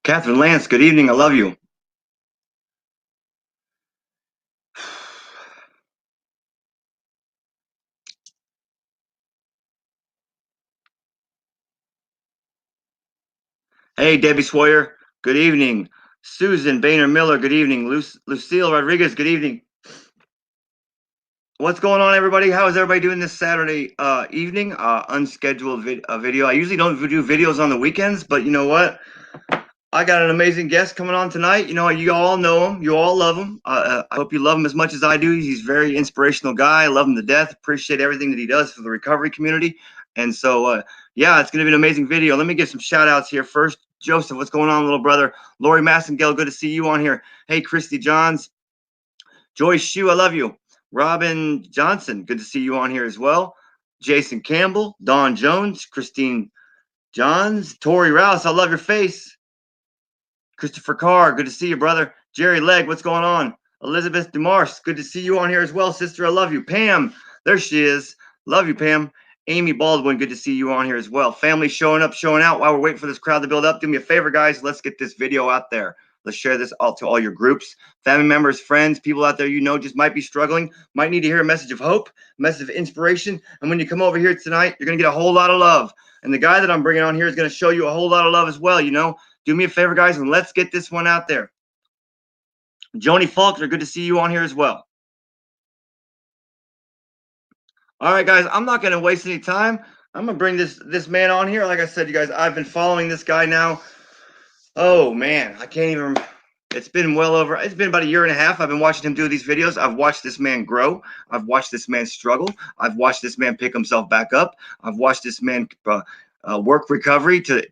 Catherine Lance, good evening. I love you. Hey, Debbie Sawyer, good evening. Susan Boehner Miller, good evening. Lucille Rodriguez, good evening. What's going on, everybody? How is everybody doing this Saturday evening? Unscheduled video. I usually don't do videos on the weekends, but you know what? I got an amazing guest coming on tonight. You know, you all know him. You all love him. I hope you love him as much as I do. He's a very inspirational guy. I love him to death. Appreciate everything that he does for the recovery community. And so, yeah, it's going to be an amazing video. Let me give some shout outs here first. Joseph, what's going on, little brother? Lori Massengale, good to see you on here. Hey, Christy Johns. Joyce Shue, I love you. Robin Johnson, good to see you on here as well. Jason Campbell, Don Jones, Christine Johns, Tori Rouse, I love your face. Christopher Carr, good to see you, brother. Jerry Legg, what's going on? Elizabeth DeMars, good to see you on here as well, sister. I love you. Pam, there she is. Love you, Pam. Amy Baldwin, good to see you on here as well. Family showing up, showing out while we're waiting for this crowd to build up. Do me a favor, guys. Let's get this video out there. Let's share this out to all your groups, family members, friends, people out there you know just might be struggling, might need to hear a message of hope, a message of inspiration. And when you come over here tonight, you're going to get a whole lot of love. And the guy that I'm bringing on here is going to show you a whole lot of love as well, you know. Do me a favor, guys, and let's get this one out there. Joni Faulkner, good to see you on here as well. All right, guys, I'm not going to waste any time. I'm going to bring this man on here. Like I said, you guys, I've been following this guy now. Oh, man, I can't even – it's been about a year and a half. I've been watching him do these videos. I've watched this man grow. I've watched this man struggle. I've watched this man pick himself back up. I've watched this man work recovery to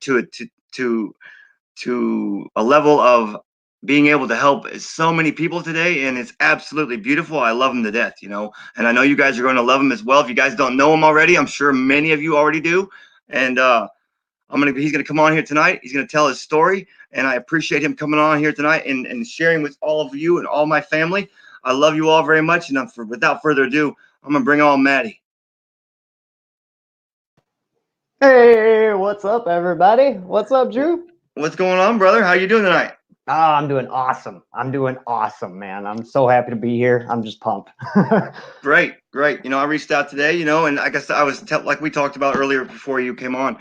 a level of being able to help so many people today, and it's absolutely beautiful. I love him to death, you know, and I know you guys are going to love him as well. If you guys don't know him already, I'm sure many of you already do. And he's gonna come on here tonight. He's gonna tell his story, and I appreciate him coming on here tonight and sharing with all of you and all my family. I love you all very much, and without further ado, I'm gonna bring on Matty. Hey, what's up, everybody? What's up, Drew? What's going on, brother? How you doing tonight? Oh, I'm doing awesome. I'm doing awesome, man. I'm so happy to be here. I'm just pumped. Great. You know, I reached out today, you know, and I guess like we talked about earlier before you came on.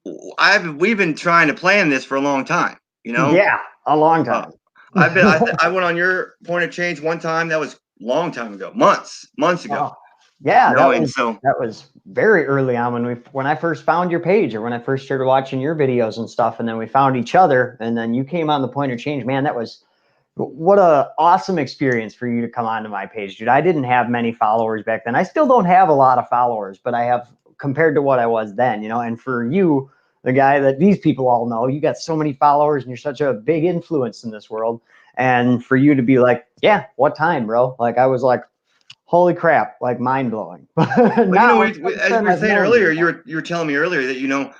We've been trying to plan this for a long time, you know. Yeah, a long time. I went on your Point of Change one time. That was a long time ago, months ago. Oh, yeah, you know, that was very early on when I first found your page, or when I first started watching your videos and stuff, and then we found each other, and then you came on the Point of Change. Man, what a awesome experience for you to come onto my page, dude. I didn't have many followers back then. I still don't have a lot of followers, but I have compared to what I was then, you know. And for you, the guy that these people all know, you got so many followers and you're such a big influence in this world. And for you to be like, yeah, what time, bro? Like, I was like, holy crap, like mind blowing. Well, now, as we were saying earlier, you were telling me earlier that, you know,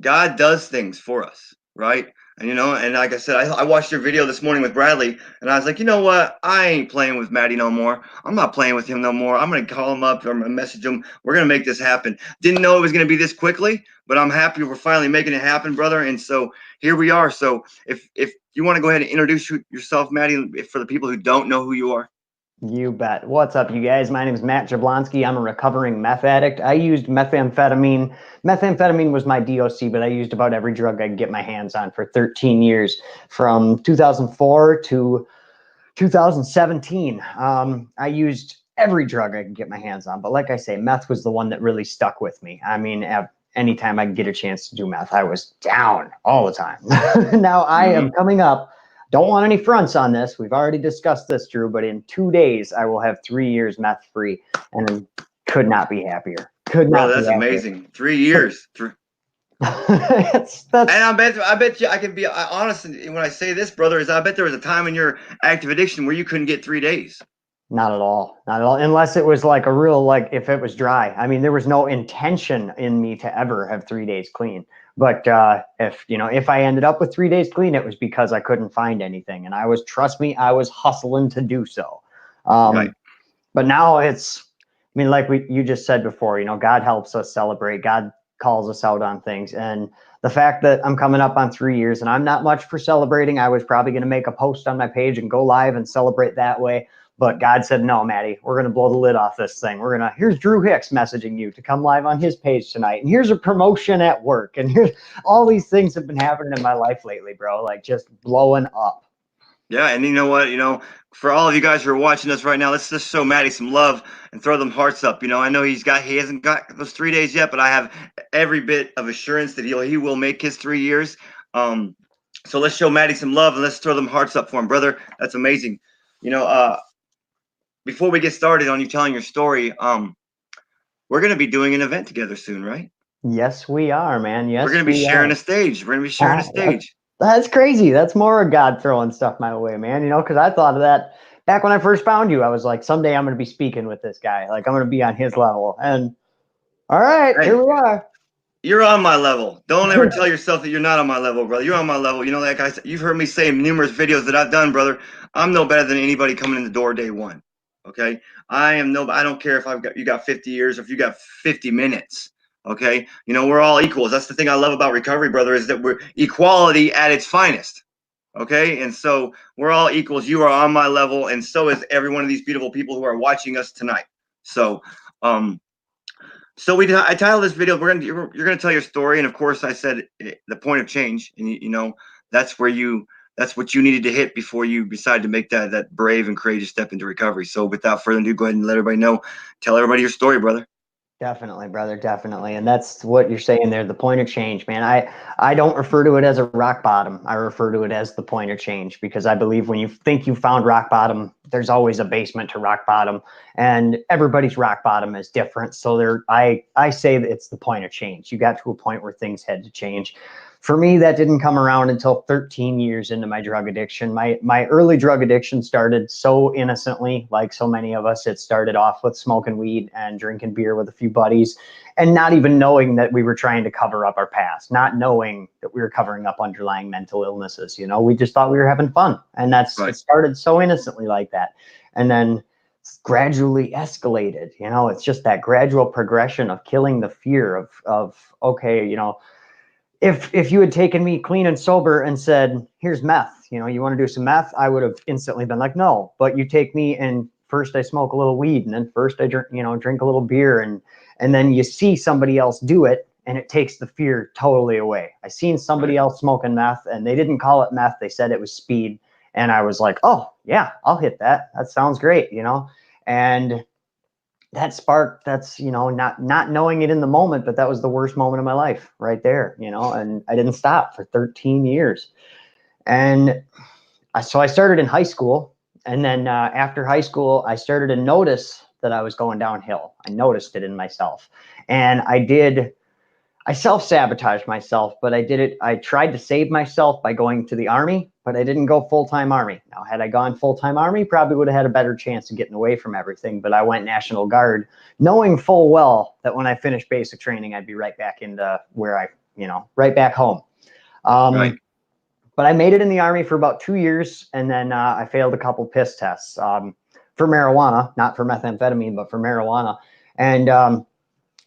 God does things for us, right? And, you know, and like I said, I watched your video this morning with Bradley, and I was like, you know what? I ain't playing with Matty no more. I'm not playing with him no more. I'm going to call him up or message him. We're going to make this happen. Didn't know it was going to be this quickly, but I'm happy we're finally making it happen, brother. And so here we are. So if you want to go ahead and introduce yourself, Matty, for the people who don't know who you are. You bet. What's up, you guys? My name is Matt Jablonski. I'm a recovering meth addict. I used methamphetamine. Methamphetamine was my DOC, but I used about every drug I could get my hands on for 13 years, from 2004 to 2017. I used every drug I could get my hands on, but like I say, meth was the one that really stuck with me. I mean, anytime I could get a chance to do meth, I was down all the time. Now I am coming up. Don't want any fronts on this. We've already discussed this, Drew, but in 2 days, I will have 3 years meth free, and could not be happier. That's amazing. 3 years. that's and I bet you I can be honest when I say this, brother, is I bet there was a time in your active addiction where you couldn't get 3 days. Not at all. Not at all. Unless it was like a real, like, if it was dry. I mean, there was no intention in me to ever have 3 days clean. But if I ended up with 3 days clean, it was because I couldn't find anything. And trust me, I was hustling to do so. Right. But now like you just said before, you know, God helps us celebrate. God calls us out on things. And the fact that I'm coming up on 3 years and I'm not much for celebrating, I was probably going to make a post on my page and go live and celebrate that way. But God said, no, Matty, we're going to blow the lid off this thing. Here's Drew Hicks messaging you to come live on his page tonight. And here's a promotion at work. And here's all these things have been happening in my life lately, bro, like just blowing up. Yeah, and you know what? For all of you guys who are watching us right now, let's just show Matty some love and throw them hearts up. I know he hasn't got those 3 days yet, but I have every bit of assurance that he will make his 3 years. So let's show Matty some love and let's throw them hearts up for him, brother. That's amazing. Before we get started on you telling your story, we're gonna be doing an event together soon, right? Yes, we are, man. Yes, we're gonna be we sharing are. a stage. We're gonna be sharing a stage. That's crazy. That's more of God throwing stuff my way, man. Because I thought of that back when I first found you. I was like, someday I'm going to be speaking with this guy. Like, I'm going to be on his level. And all right, Hey, here we are. You're on my level. Don't ever tell yourself that you're not on my level, brother. You're on my level. Like I said, you've heard me say in numerous videos that I've done, brother. I'm no better than anybody coming in the door day one. Okay, I don't care if you got 50 years or if you got 50 minutes. Okay, we're all equals. That's the thing I love about recovery, brother, is that we're equality at its finest. Okay, and so we're all equals. You are on my level, and so is every one of these beautiful people who are watching us tonight. So, I titled this video. You're gonna tell your story, and of course, I said the point of change, and that's that's what you needed to hit before you decide to make that brave and courageous step into recovery. So, without further ado, go ahead and let everybody know. Tell everybody your story, brother. Definitely, brother. Definitely. And that's what you're saying there. The point of change, man. I don't refer to it as a rock bottom. I refer to it as the point of change, because I believe when you think you found rock bottom, there's always a basement to rock bottom, and everybody's rock bottom is different. So I say that it's the point of change. You got to a point where things had to change. For me, that didn't come around until 13 years into my drug addiction. My early drug addiction started so innocently, like so many of us. It started off with smoking weed and drinking beer with a few buddies, and not even knowing that we were trying to cover up our past, not knowing that we were covering up underlying mental illnesses. We just thought we were having fun. And Right. It started so innocently like that. And then gradually escalated. It's just that gradual progression of killing the fear of okay, if you had taken me clean and sober and said, here's meth, you want to do some meth, I would have instantly been like, no. But you take me and first I smoke a little weed, and then first I drink a little beer, and then you see somebody else do it, and it takes the fear totally away. I seen somebody else smoking meth, and they didn't call it meth, they said it was speed, and I was like, oh yeah, I'll hit that. That sounds great, and that spark, that's not knowing it in the moment, but that was the worst moment of my life right there, and I didn't stop for 13 years. And so I started in high school, and then after high school I started to notice that I was going downhill. I noticed it in myself, and I self-sabotaged myself, but I tried to save myself by going to the Army, but I didn't go full-time Army. Now, had I gone full-time Army, probably would have had a better chance of getting away from everything, but I went National Guard, knowing full well that when I finished basic training, I'd be right back into right back home. Right. But I made it in the Army for about 2 years, and then I failed a couple piss tests for marijuana, not for methamphetamine, but for marijuana. And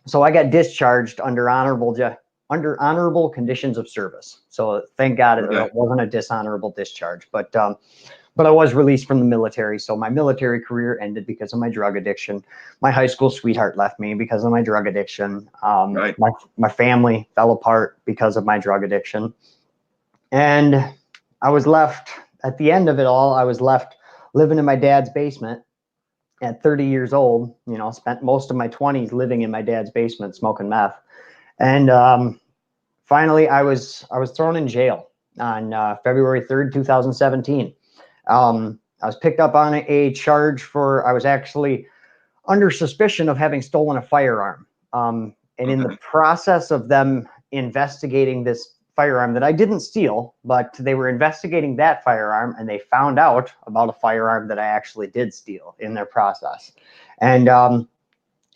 so I got discharged under honorable conditions of service. So thank God it wasn't a dishonorable discharge, but I was released from the military. So my military career ended because of my drug addiction. My high school sweetheart left me because of my drug addiction. My family fell apart because of my drug addiction. And I was left, at the end of it all, I was left living in my dad's basement at 30 years old. Spent most of my 20s living in my dad's basement smoking meth. And finally I was thrown in jail on February 3rd, 2017. I was picked up on a charge I was actually under suspicion of having stolen a firearm. And in the process of them investigating this firearm that I didn't steal, but they were investigating that firearm, and they found out about a firearm that I actually did steal in their process. And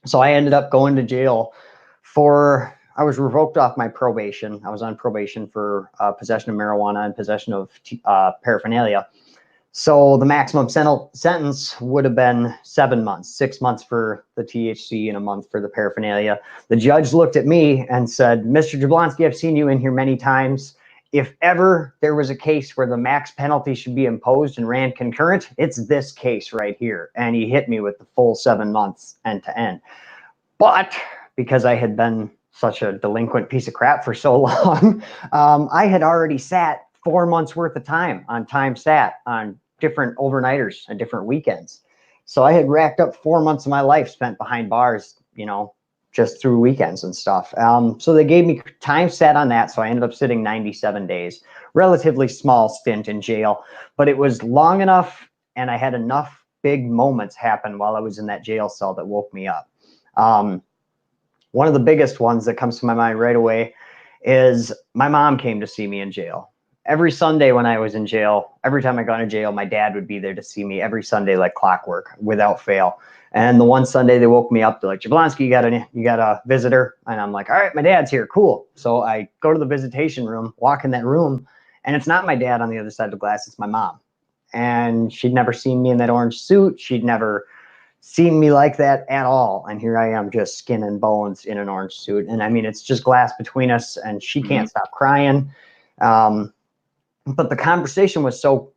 so I ended up going to jail I was revoked off my probation. I was on probation for possession of marijuana and possession of paraphernalia. So the maximum sentence would have been 7 months, 6 months for the THC and a month for the paraphernalia. The judge looked at me and said, Mr. Jablonski, I've seen you in here many times. If ever there was a case where the max penalty should be imposed and ran concurrent, it's this case right here. And he hit me with the full 7 months end to end. But because I had been such a delinquent piece of crap for so long, I had already sat 4 months worth of time sat on different overnighters and different weekends. So I had racked up 4 months of my life spent behind bars, just through weekends and stuff. So they gave me time sat on that. So I ended up sitting 97 days, relatively small stint in jail, but it was long enough. And I had enough big moments happen while I was in that jail cell that woke me up. One of the biggest ones that comes to my mind right away is my mom came to see me in jail. Every Sunday when I was in jail, every time I got in jail, my dad would be there to see me every Sunday, like clockwork, without fail. And the one Sunday they woke me up, they're like, Jablonski, you got a visitor? And I'm like, all right, my dad's here, cool. So I go to the visitation room, walk in that room, and it's not my dad on the other side of the glass, it's my mom. And she'd never seen me in that orange suit. She'd never seen me like that at all. And here I am, just skin and bones in an orange suit. And I mean, it's just glass between us, and she can't stop crying. But the conversation was so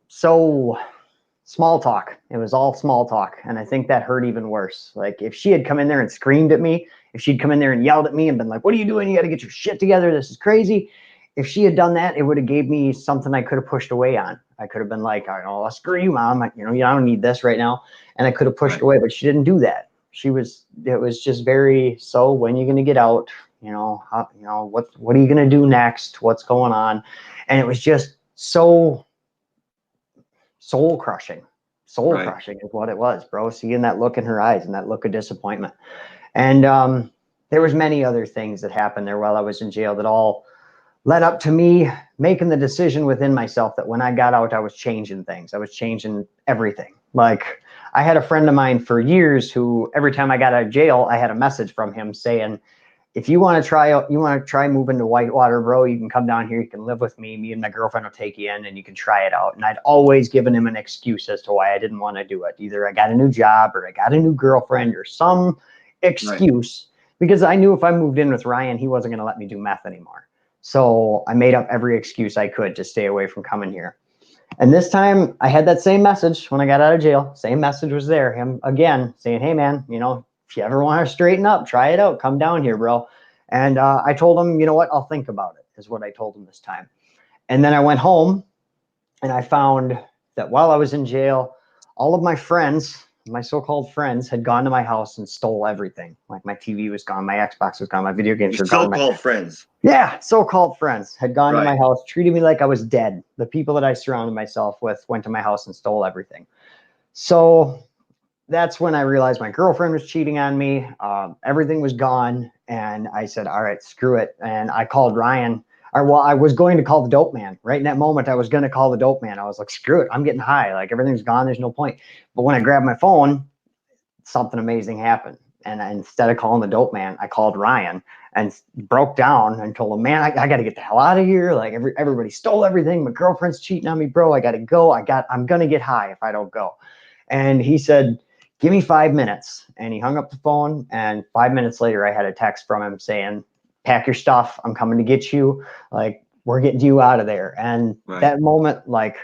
small talk. It was all small talk. And I think that hurt even worse. Like if she had come in there and screamed at me, if she'd come in there and yelled at me and been like, what are you doing? You got to get your shit together. This is crazy. If she had done that, it would have gave me something I could have pushed away on. I could have been like, oh, screw you, mom. I don't need this right now. And I could have pushed away, but she didn't do that. It was just very, so when are you going to get out? What are you going to do next? What's going on? And it was just so soul crushing is what it was, bro. Seeing that look in her eyes and that look of disappointment. And there was many other things that happened there while I was in jail that all led up to me making the decision within myself that when I got out, I was changing things. I was changing everything. Like I had a friend of mine for years who every time I got out of jail, I had a message from him saying, if you want to try moving to Whitewater, bro, you can come down here. You can live with me. Me and my girlfriend will take you in and you can try it out. And I'd always given him an excuse as to why I didn't want to do it. Either I got a new job or I got a new girlfriend or some excuse, because I knew if I moved in with Ryan, he wasn't going to let me do meth anymore. So I made up every excuse I could to stay away from coming here. And this time I had that same message when I got out of jail. Same message was there. Him again saying, hey, man, if you ever want to straighten up, try it out. Come down here, bro. And I told him, you know what? I'll think about it, is what I told him this time. And then I went home and I found that while I was in jail, all of my friends, my so-called friends, had gone to my house and stole everything. Like my TV was gone, my Xbox was gone, my video games were gone. So-called friends. Yeah, so-called friends had gone to my house, treated me like I was dead. The people that I surrounded myself with went to my house and stole everything. So that's when I realized my girlfriend was cheating on me. Everything was gone. And I said, all right, screw it. And I called Ryan. I was going to call the dope man. Right in that moment, I was going to call the dope man. I was like, screw it. I'm getting high. Like everything's gone. There's no point. But when I grabbed my phone, something amazing happened. And instead of calling the dope man, I called Ryan and broke down and told him, man, I got to get the hell out of here. Like everybody stole everything. My girlfriend's cheating on me, bro. I got to go. I'm going to get high if I don't go. And he said, give me 5 minutes. And he hung up the phone. And 5 minutes later, I had a text from him saying, pack your stuff. I'm coming to get you. Like, we're getting you out of there. And that moment, like,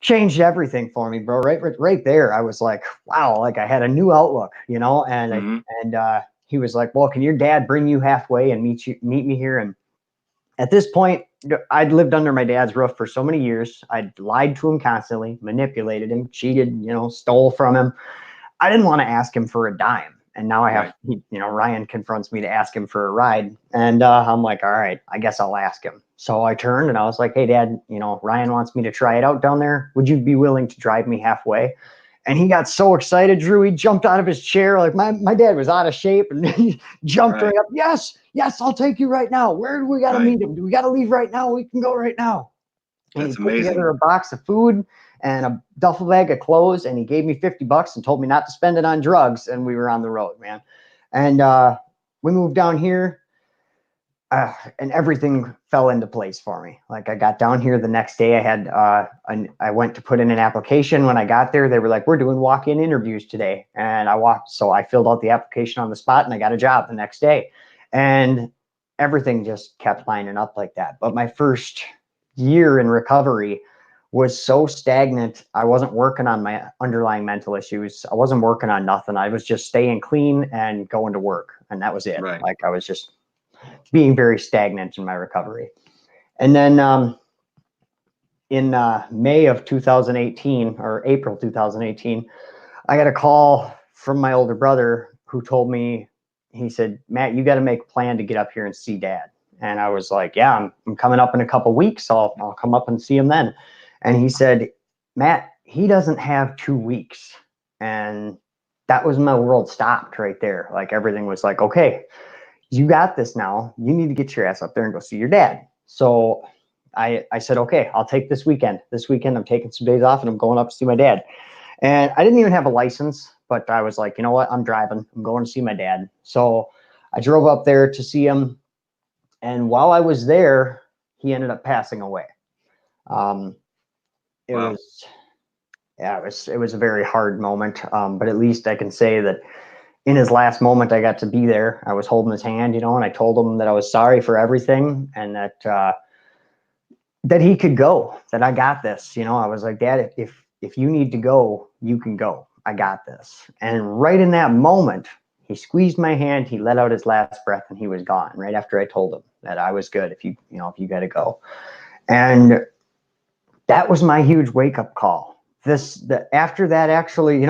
changed everything for me, bro. Right there. I was like, wow, like I had a new outlook, and he was like, well, can your dad bring you halfway and meet me here? And at this point, I'd lived under my dad's roof for so many years. I'd lied to him constantly, manipulated him, cheated, stole from him. I didn't want to ask him for a dime. And now I have, Ryan confronts me to ask him for a ride. And I'm like, all right, I guess I'll ask him. So I turned and I was like, hey, Dad, Ryan wants me to try it out down there. Would you be willing to drive me halfway? And he got so excited, Drew. He jumped out of his chair. Like my dad was out of shape and he jumped right up. Yes, I'll take you right now. Where do we got to meet him? Do we got to leave right now? We can go right now. And That's he put amazing. together a box of food and a duffel bag of clothes, and he gave me $50 and told me not to spend it on drugs. And we were on the road, man. And we moved down here. and everything fell into place for me. Like I got down here the next day, I went to put in an application. When I got there, they were like, "We're doing walk-in interviews today," and so I filled out the application on the spot, and I got a job the next day, and everything just kept lining up like that. But my first year in recovery was so stagnant. I wasn't working on my underlying mental issues. I wasn't working on nothing. I was just staying clean and going to work, and that was it. Right. Like I was just being very stagnant in my recovery. And then in May of 2018 or April 2018, I got a call from my older brother who told me, he said, "Matt, you got to make a plan to get up here and see Dad." And I was like, "Yeah, I'm coming up in a couple weeks. So I'll come up and see him then." And he said, "Matt, he doesn't have 2 weeks." And that was my world stopped right there. Like everything was like, okay, you got this now. You need to get your ass up there and go see your dad. So I said, okay, I'll take this weekend. This weekend, I'm taking some days off and I'm going up to see my dad. And I didn't even have a license, but I was like, you know what? I'm driving. I'm going to see my dad. So I drove up there to see him. And while I was there, he ended up passing away. Um, it Wow. was, yeah, it was a very hard moment. But at least I can say that in his last moment, I got to be there. I was holding his hand, you know, and I told him that I was sorry for everything and that he could go, that I got this. You know, I was like, "Dad, if you need to go, you can go. I got this." And right in that moment, he squeezed my hand, he let out his last breath, and he was gone right after I told him that I was good if if you got to go. And that was my huge wake up call. After that, actually,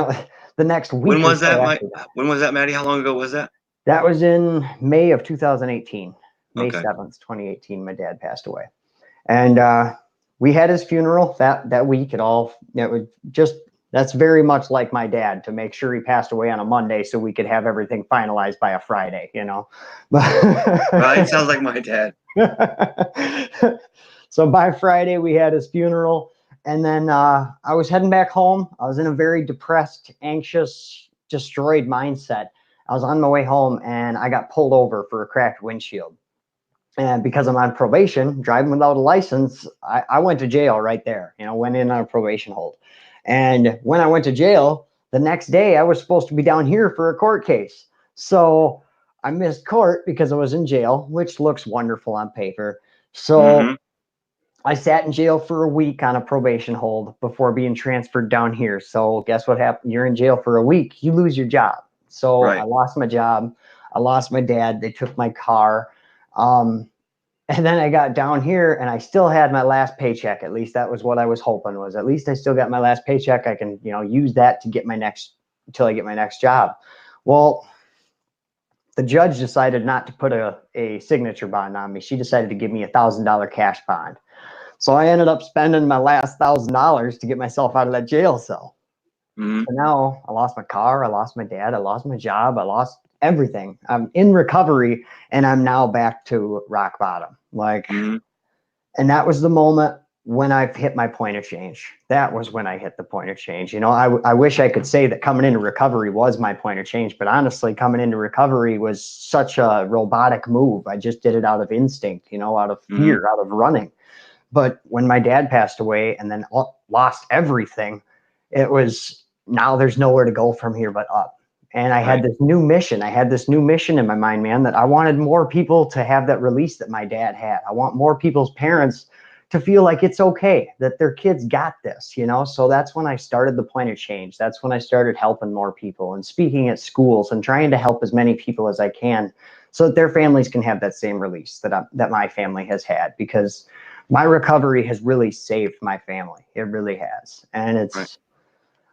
the next When week or was that, so Mike? after that, When was that, Matty? How long ago was that? that was in May of 2018, May Okay. 7th, 2018. My dad passed away. And we had his funeral that week. It was just, that's very much like my dad, to make sure he passed away on a Monday so we could have everything finalized by a Friday, you know. Right. Sounds like my dad. So by Friday, we had his funeral. And then I was heading back home. I was in a very depressed, anxious, destroyed mindset. I was on my way home and I got pulled over for a cracked windshield. And because I'm on probation, driving without a license, I went to jail right there, went in on a probation hold. And when I went to jail, the next day I was supposed to be down here for a court case. So I missed court because I was in jail, which looks wonderful on paper. So Mm-hmm. I sat in jail for a week on a probation hold before being transferred down here. So guess what happened? You're in jail for a week, you lose your job. So I Right. lost my job. I lost my dad. They took my car. And then I got down here and I still had my last paycheck. At least that was what I was hoping, was at least I still got my last paycheck. I can, use that to get until I get my next job. Well, the judge decided not to put a signature bond on me. She decided to give me $1,000 cash bond. So I ended up spending my last $1,000 to get myself out of that jail cell. Mm-hmm. So now I lost my car, I lost my dad, I lost my job, I lost everything. I'm in recovery and I'm now back to rock bottom. Mm-hmm. And that was the moment when I've hit my point of change. That was when I hit the point of change. I wish I could say that coming into recovery was my point of change, but honestly, coming into recovery was such a robotic move. I just did it out of instinct, out of Mm-hmm. fear, out of running. But when my dad passed away and then lost everything, it was, now there's nowhere to go from here but up. And I had Right. this new mission. I had this new mission in my mind, man, that I wanted more people to have that release that my dad had. I want more people's parents to feel like it's okay, that their kids got this, So that's when I started the point of change. That's when I started helping more people and speaking at schools and trying to help as many people as I can so that their families can have that same release that my family has had, because my recovery has really saved my family. It really has. And Right.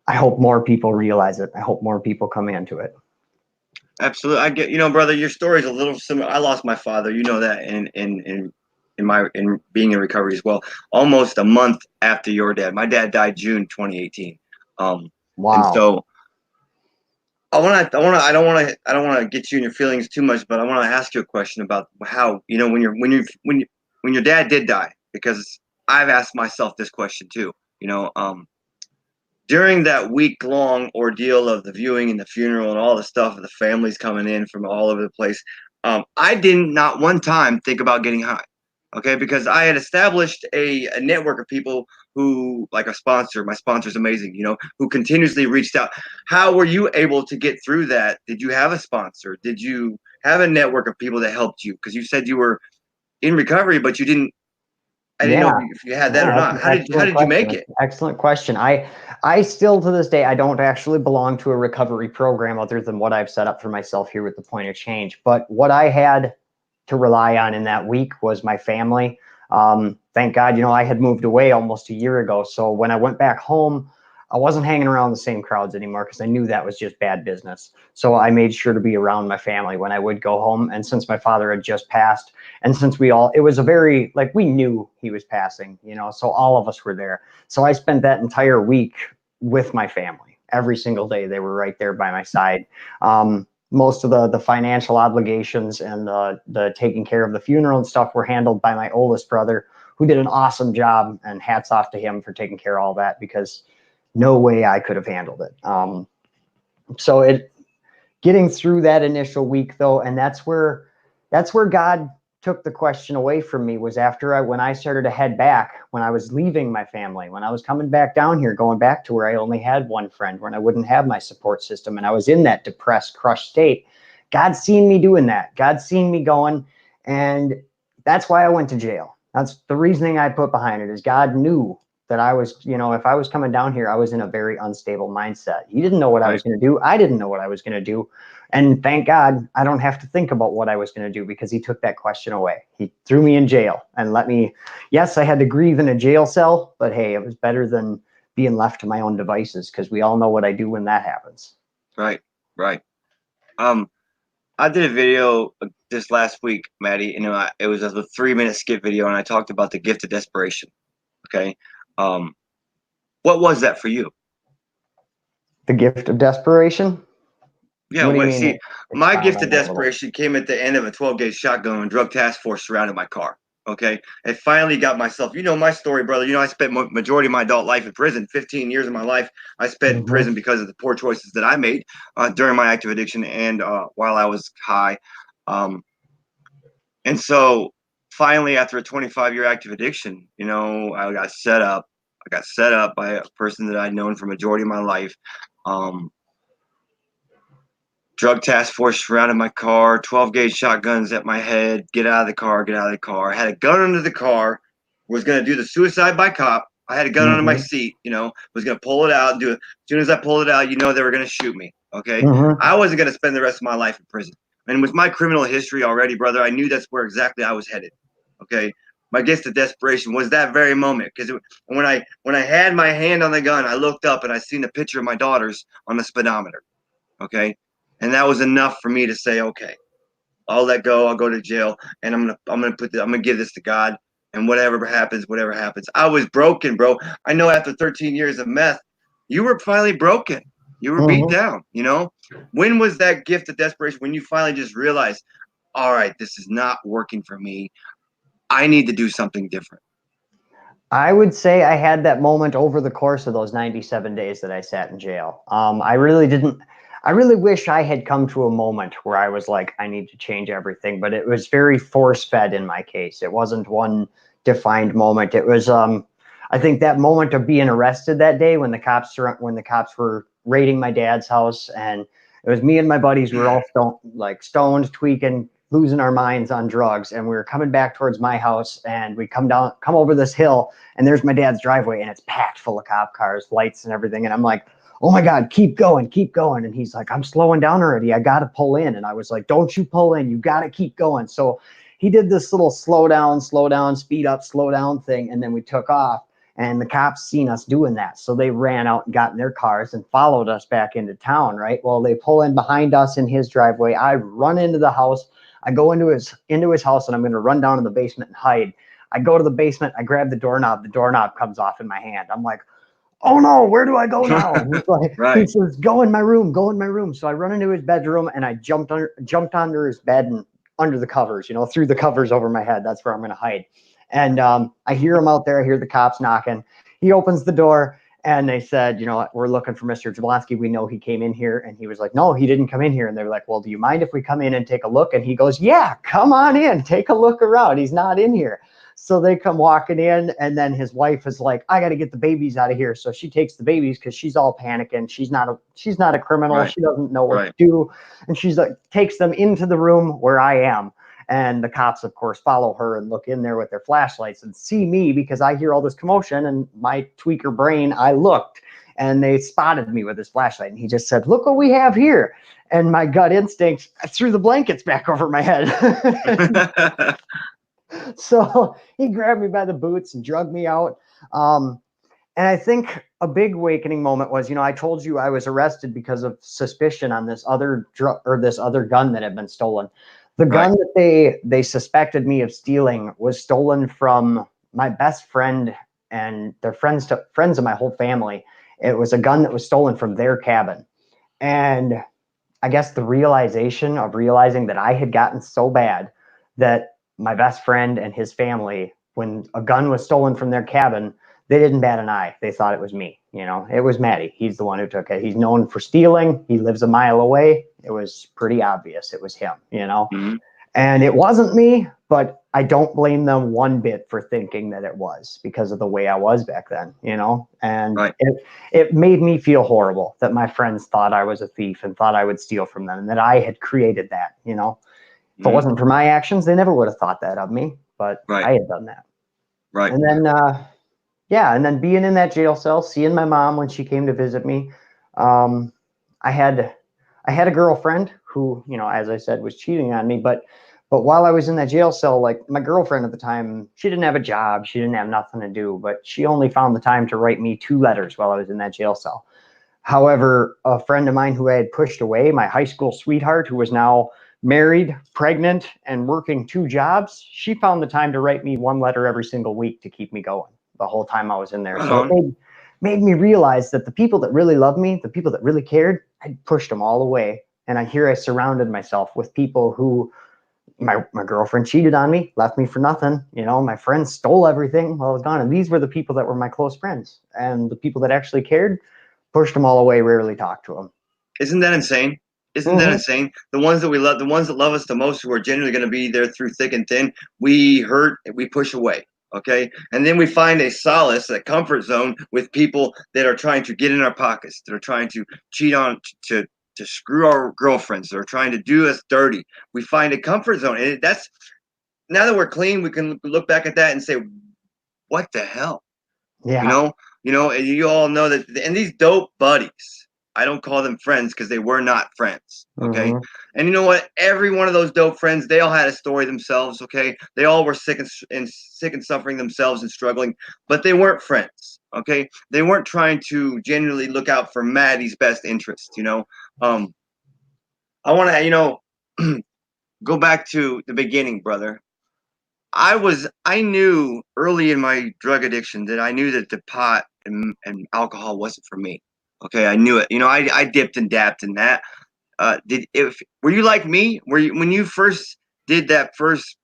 I hope more people realize it. I hope more people come into it. Absolutely. I get, brother, your story is a little similar. I lost my father, you know that, in being in recovery as well. Almost a month after your dad. My dad died June 2018. And Wow. so I don't want to get you in your feelings too much, but I want to ask you a question about how, when your dad did die, because I've asked myself this question too. You know, during that week long ordeal of the viewing and the funeral and all the stuff of the families coming in from all over the place, I didn't not one time think about getting high. Okay, because I had established a network of people who, like a sponsor, my sponsor's amazing, who continuously reached out. How were you able to get through that? Did you have a sponsor? Did you have a network of people that helped you? Because you said you were in recovery, but I didn't know Yeah. if you had that Yeah, or that's not. an How excellent did you question. make That's it? an excellent question. I still to this day I don't actually belong to a recovery program other than what I've set up for myself here with the Point of Change. But what I had to rely on in that week was my family. Thank God, I had moved away almost a year ago. So when I went back home, I wasn't hanging around the same crowds anymore because I knew that was just bad business. So I made sure to be around my family when I would go home. And since my father had just passed, and since it was a very, like, we knew he was passing, so all of us were there. So I spent that entire week with my family. Every single day, they were right there by my side. Most of the financial obligations and the taking care of the funeral and stuff were handled by my oldest brother, who did an awesome job, and hats off to him for taking care of all that, because no way I could have handled it. So getting through that initial week though, and that's where God took the question away from me, was when I started to head back, when I was leaving my family, when I was coming back down here, going back to where I only had one friend, when I wouldn't have my support system, and I was in that depressed, crushed state. God seen me doing that. God seen me going, and that's why I went to jail. That's the reasoning I put behind it, is God knew that I was, if I was coming down here, I was in a very unstable mindset. He didn't know what I Right. was going to do. I didn't know what I was going to do. And thank God I don't have to think about what I was going to do, because he took that question away. He threw me in jail and yes, I had to grieve in a jail cell, but hey, it was better than being left to my own devices, because we all know what I do when that happens. Right. Right. Um, I did a video this last week, Matty, and it was a 3-minute skit video, and I talked about the gift of desperation. Okay. Um, what was that for you? The gift of desperation? Yeah, What do you mean? see, my Expound gift on of that a little. desperation came at the end of a 12-gauge shotgun when drug task force surrounded my car. Okay, I finally got myself. You know my story, brother. I spent majority of my adult life in prison. 15 years of my life I spent in Mm-hmm. prison because of the poor choices that I made during my active addiction and while I was high. Um, and so, finally, after a 25-year active addiction, I got set up. I got set up by a person that I'd known for majority of my life. Um, Drug task force surrounded my car, 12-gauge shotguns at my head. Get out of the car, get out of the car. I had a gun under the car, was going to do the suicide by cop. I had a gun under my Mm-hmm. seat, was going to pull it out and do it. As soon as I pulled it out, they were going to shoot me. Okay. Mm-hmm. I wasn't going to spend the rest of my life in prison. And with my criminal history already, brother, I knew that's where exactly I was headed. Okay. My gift of desperation was that very moment, because when I had my hand on the gun, I looked up and I seen a picture of my daughters on the speedometer. Okay. And that was enough for me to say, okay, I'll let go. I'll go to jail, and I'm gonna give this to God, and whatever happens, whatever happens. I was broken, bro. I know after 13 years of meth, you were finally broken. You were beat Mm-hmm. down. When was that gift of desperation? When you finally just realized, all right, this is not working for me. I need to do something different. I would say I had that moment over the course of those 97 days that I sat in jail. I really didn't. I really wish I had come to a moment where I was like, I need to change everything, but it was very force fed in my case. It wasn't one defined moment. It was, I think, that moment of being arrested that day when the cops were raiding my dad's house, and it was me and my buddies. We were all stoned, tweaking, losing our minds on drugs, and we were coming back towards my house, and we come over this hill, and there's my dad's driveway, and it's packed full of cop cars, lights and everything, and I'm like, oh my God, keep going, and he's like, I'm slowing down already, I gotta pull in. And I was like, don't you pull in, you gotta keep going. So he did this little slow down, speed up, slow down thing, and then we took off. And the cops seen us doing that, so they ran out and got in their cars and followed us back into town. Right, well, they pull in behind us in his driveway. I run into the house. I go into his house, and I'm going to run down in the basement and hide. I go to the basement. I grab the doorknob. The doorknob comes off in my hand. I'm like, oh no, where do I go now? And he Right. says, go in my room, go in my room. So I run into his bedroom, and I jumped under his bed and under the covers, through the covers over my head. That's where I'm going to hide. And I hear him out there. I hear the cops knocking. He opens the door, And they said, we're looking for Mr. Jablonski. We know he came in here. And he was like, no, he didn't come in here. And they were like, well, do you mind if we come in and take a look? And he goes, yeah, come on in, take a look around. He's not in here. So they come walking in, and then his wife is like, I got to get the babies out of here. So she takes the babies because she's all panicking. She's not a criminal. Right. She doesn't know what Right. to do. And she's like, takes them into the room where I am. And the cops, of course, follow her and look in there with their flashlights and see me because I hear all this commotion, and my tweaker brain, I looked, and they spotted me with his flashlight. And he just said, look what we have here. And my gut instinct, I threw the blankets back over my head. So he grabbed me by the boots and drugged me out. And I think a big awakening moment was, I told you I was arrested because of suspicion on this other this other gun that had been stolen. The gun that they suspected me of stealing was stolen from my best friend and their friends of my whole family. It was a gun that was stolen from their cabin. And I guess the realizing that I had gotten so bad that my best friend and his family, when a gun was stolen from their cabin, they didn't bat an eye. They thought it was me. It was Matty. He's the one who took it. He's known for stealing. He lives a mile away. It was pretty obvious it was him, Mm-hmm. And it wasn't me, but I don't blame them one bit for thinking that it was because of the way I was back then, and it made me feel horrible that my friends thought I was a thief and thought I would steal from them and that I had created that, If it wasn't for my actions, they never would have thought that of me, but I had done that. Right. And then, and then being in that jail cell, seeing my mom when she came to visit me, I had a girlfriend who, as I said, was cheating on me. But while I was in that jail cell, like my girlfriend at the time, she didn't have a job. She didn't have nothing to do, but she only found the time to write me 2 letters while I was in that jail cell. However, a friend of mine who I had pushed away, my high school sweetheart, who was now married, pregnant, and working 2 jobs, she found the time to write me 1 letter every single week to keep me going the whole time I was in there. So it made me realize that the people that really loved me, the people that really cared, I pushed them all away. And I surrounded myself with people who, my girlfriend cheated on me, left me for nothing. My friends stole everything while I was gone. And these were the people that were my close friends. And the people that actually cared, pushed them all away, rarely talked to them. Isn't that insane? Isn't that insane? The ones that we love, the ones that love us the most, who are genuinely going to be there through thick and thin, we hurt, we push away. Okay. And then we find a solace, a comfort zone with people that are trying to get in our pockets, that are trying to cheat on, to screw our girlfriends, that are trying to do us dirty. We find a comfort zone. And that's, now that we're clean, we can look back at that and say, what the hell? Yeah. And you all know that, and these dope buddies, I don't call them friends because they were not friends. Okay. Mm-hmm. And you know what? Every one of those dope friends, they all had a story themselves. Okay. They all were sick and suffering themselves and struggling, but they weren't friends. Okay. They weren't trying to genuinely look out for Matty's best interest. I want to, go back to the beginning, brother. I knew early in my drug addiction that I knew that the pot and alcohol wasn't for me. Okay, I knew it. I dipped and dabbed in that. Were you like me? When you first did that first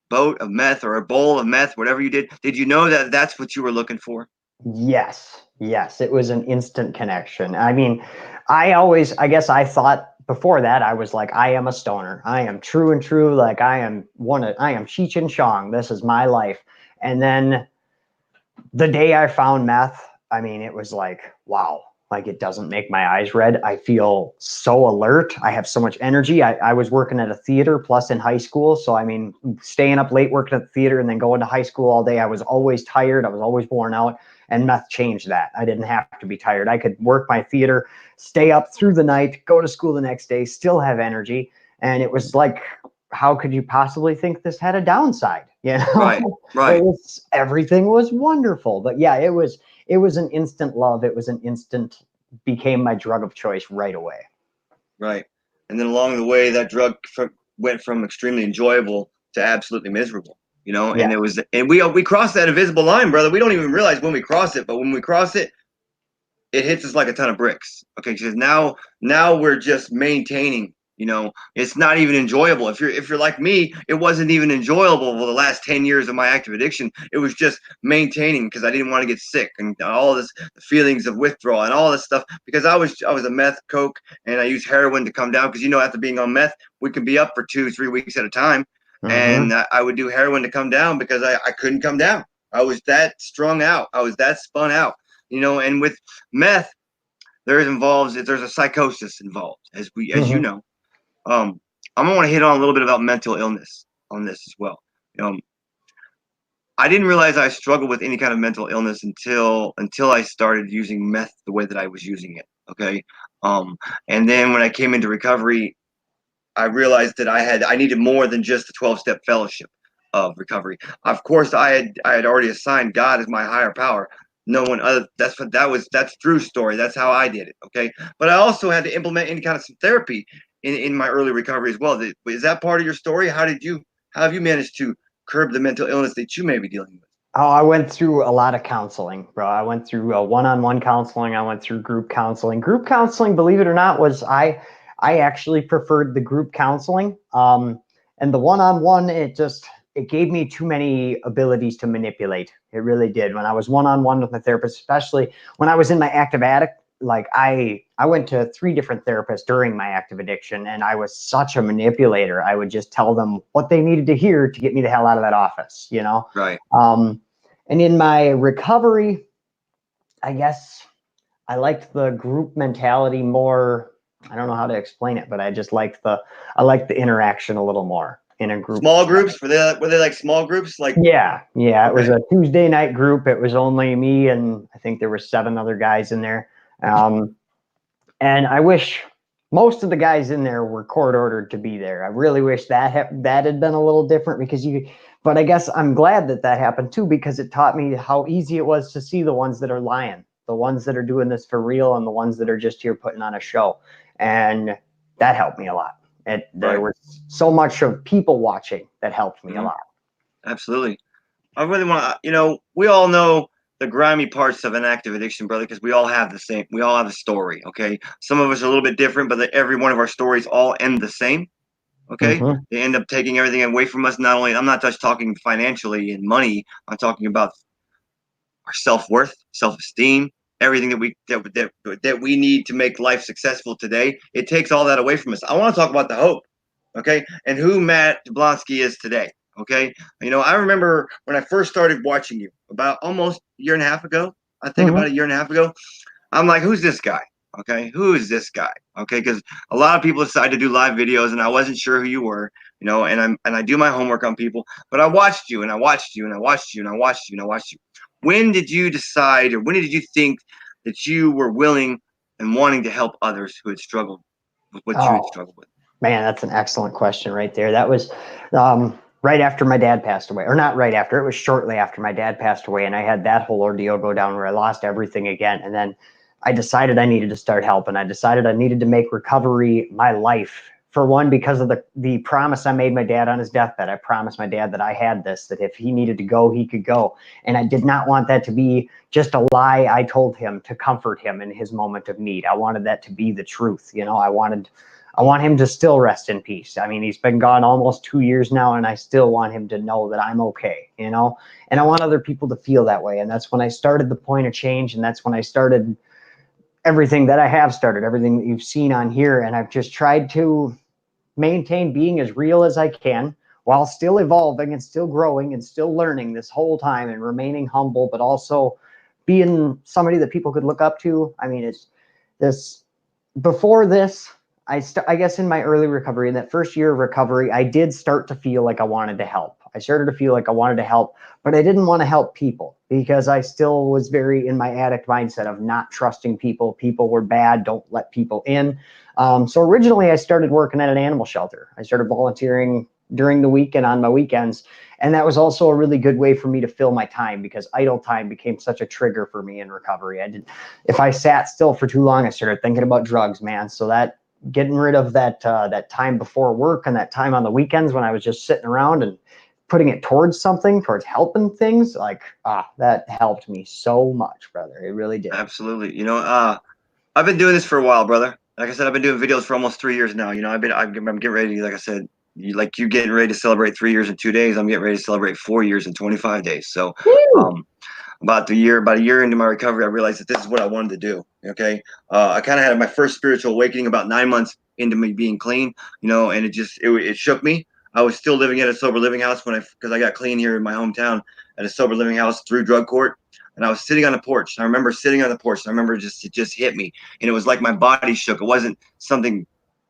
boat of meth or a bowl of meth, whatever you did you know that that's what you were looking for? Yes. It was an instant connection. I mean, I guess I thought before that, I was like, I am a stoner. I am true and true. Like I am Cheech and Chong. This is my life. And then the day I found meth, I mean, it was like, wow, like it doesn't make my eyes red. I feel so alert. I have so much energy. I was working at a theater plus in high school. So, I mean, staying up late working at the theater and then going to high school all day, I was always tired. I was always worn out. And meth changed that. I didn't have to be tired. I could work my theater, stay up through the night, go to school the next day, still have energy. And it was like, how could you possibly think this had a downside? Right. Everything was wonderful. But yeah, it was an instant love. It was an instant, became my drug of choice right away. Right. And then along the way, that drug went from extremely enjoyable to absolutely miserable. And we crossed that invisible line, brother. We don't even realize when we cross it, but when we cross it, it hits us like a ton of bricks. Okay, because now we're just maintaining It's not even enjoyable. If you're like me, it wasn't even enjoyable for the last 10 years of my active addiction. It was just maintaining because I didn't want to get sick and all this the feelings of withdrawal and all this stuff because I was a meth, coke, and I used heroin to come down because after being on meth, we can be up for 2, 3 weeks at a time. Mm-hmm. And I would do heroin to come down because I couldn't come down. I was that strung out. I was that spun out. And with meth, there's a psychosis involved, as you Mm-hmm. know. I'm gonna want to hit on a little bit about mental illness on this as well. Um, I didn't realize I struggled with any kind of mental illness until I started using meth the way that I was using it. Okay, and then when I came into recovery, I realized that I needed more than just the 12-step fellowship of recovery. Of course, I had already assigned God as my higher power. No one other. That's Drew's story. That's how I did it. Okay, but I also had to implement any kind of some therapy in my early recovery as well. Is that part of your story? How have you managed to curb the mental illness that you may be dealing with? Oh, I went through a lot of counseling, bro. I went through one-on-one counseling. I went through group counseling. Group counseling, believe it or not, I actually preferred the group counseling. And the one-on-one, it gave me too many abilities to manipulate. It really did. When I was one-on-one with my therapist, especially when I was in my active addict, like I went to 3 different therapists during my active addiction, and I was such a manipulator. I would just tell them what they needed to hear to get me the hell out of that office, you know? Right. And in my recovery, I guess I liked the group mentality more. I don't know how to explain it, but I liked the interaction a little more in a group Small setting. groups? Were they like small groups? Like Yeah, yeah. It was okay, a Tuesday night group. It was only me and I think there were 7 other guys in there. Um, and I wish most of the guys in there were court ordered to be there. I really wish that had been a little different because but I guess I'm glad that happened too because it taught me how easy it was to see the ones that are lying, the ones that are doing this for real, and the ones that are just here putting on a show, and that helped me a lot. There right. was so much of people watching that helped me a Hmm. lot. Absolutely. I really want to, we all know the grimy parts of an active addiction, brother, because we all have a story, okay? Some of us are a little bit different, but every one of our stories all end the same, okay? Hmm. They end up taking everything away from us. I'm not just talking financially and money, I'm talking about our self-worth, self-esteem, everything that we need to make life successful today. It takes all that away from us. I want to talk about the hope, okay, and who Matt Jablonski is today. Okay, I remember when I first started watching you about almost a year and a half ago. I think Hmm. about a year and a half ago. I'm like, who's this guy? Okay, who is this guy? Okay, because a lot of people decide to do live videos, and I wasn't sure who you were. And I do my homework on people, but I watched you, and I watched you, and I watched you, and I watched you, and I watched you. When did you decide, or when did you think that you were willing and wanting to help others who had struggled with what you had Oh, struggled with? man, that's an excellent question right there. That was right after my dad passed away, or not right after. It was shortly after my dad passed away, and I had that whole ordeal go down where I lost everything again. And then I decided I needed to start helping. I decided I needed to make recovery my life. For one, because of the promise I made my dad on his deathbed. I promised my dad that I had this, that if he needed to go, he could go. And I did not want that to be just a lie I told him to comfort him in his moment of need. I wanted that to be the truth. I want him to still rest in peace. I mean, he's been gone almost 2 years now, and I still want him to know that I'm okay, And I want other people to feel that way. And that's when I started the point of change, and that's when I started everything that I have started, everything that you've seen on here. And I've just tried to maintain being as real as I can while still evolving and still growing and still learning this whole time and remaining humble, but also being somebody that people could look up to. I mean, it's this before this, I guess in my early recovery, in that first year of recovery, I did start to feel like I wanted to help. I started to feel like I wanted to help, but I didn't want to help people because I still was very in my addict mindset of not trusting people. People were bad. Don't let people in. So originally, I started working at an animal shelter. I started volunteering during the week and on my weekends. And that was also a really good way for me to fill my time because idle time became such a trigger for me in recovery. If I sat still for too long, I started thinking about drugs, man. So that getting rid of that time before work and that time on the weekends when I was just sitting around and putting it towards something, towards helping things, that helped me so much, brother. It really did. Absolutely. I've been doing this for a while, brother. like I said, I've been doing videos for almost 3 years now. You know, I'm getting ready. Like I said, you getting ready to celebrate 3 years in 2 days. I'm getting ready to celebrate 4 years in 25 days. So, Woo! um, about a year into my recovery, I realized that this is what I wanted to do. Okay, I kind of had my first spiritual awakening about 9 months into me being clean. You know, and it shook me. I was still living at a sober living house because I got clean here in my hometown at a sober living house through drug court. And I was sitting on the porch. I remember sitting on the porch. And I remember it just hit me, and it was like my body shook. It wasn't something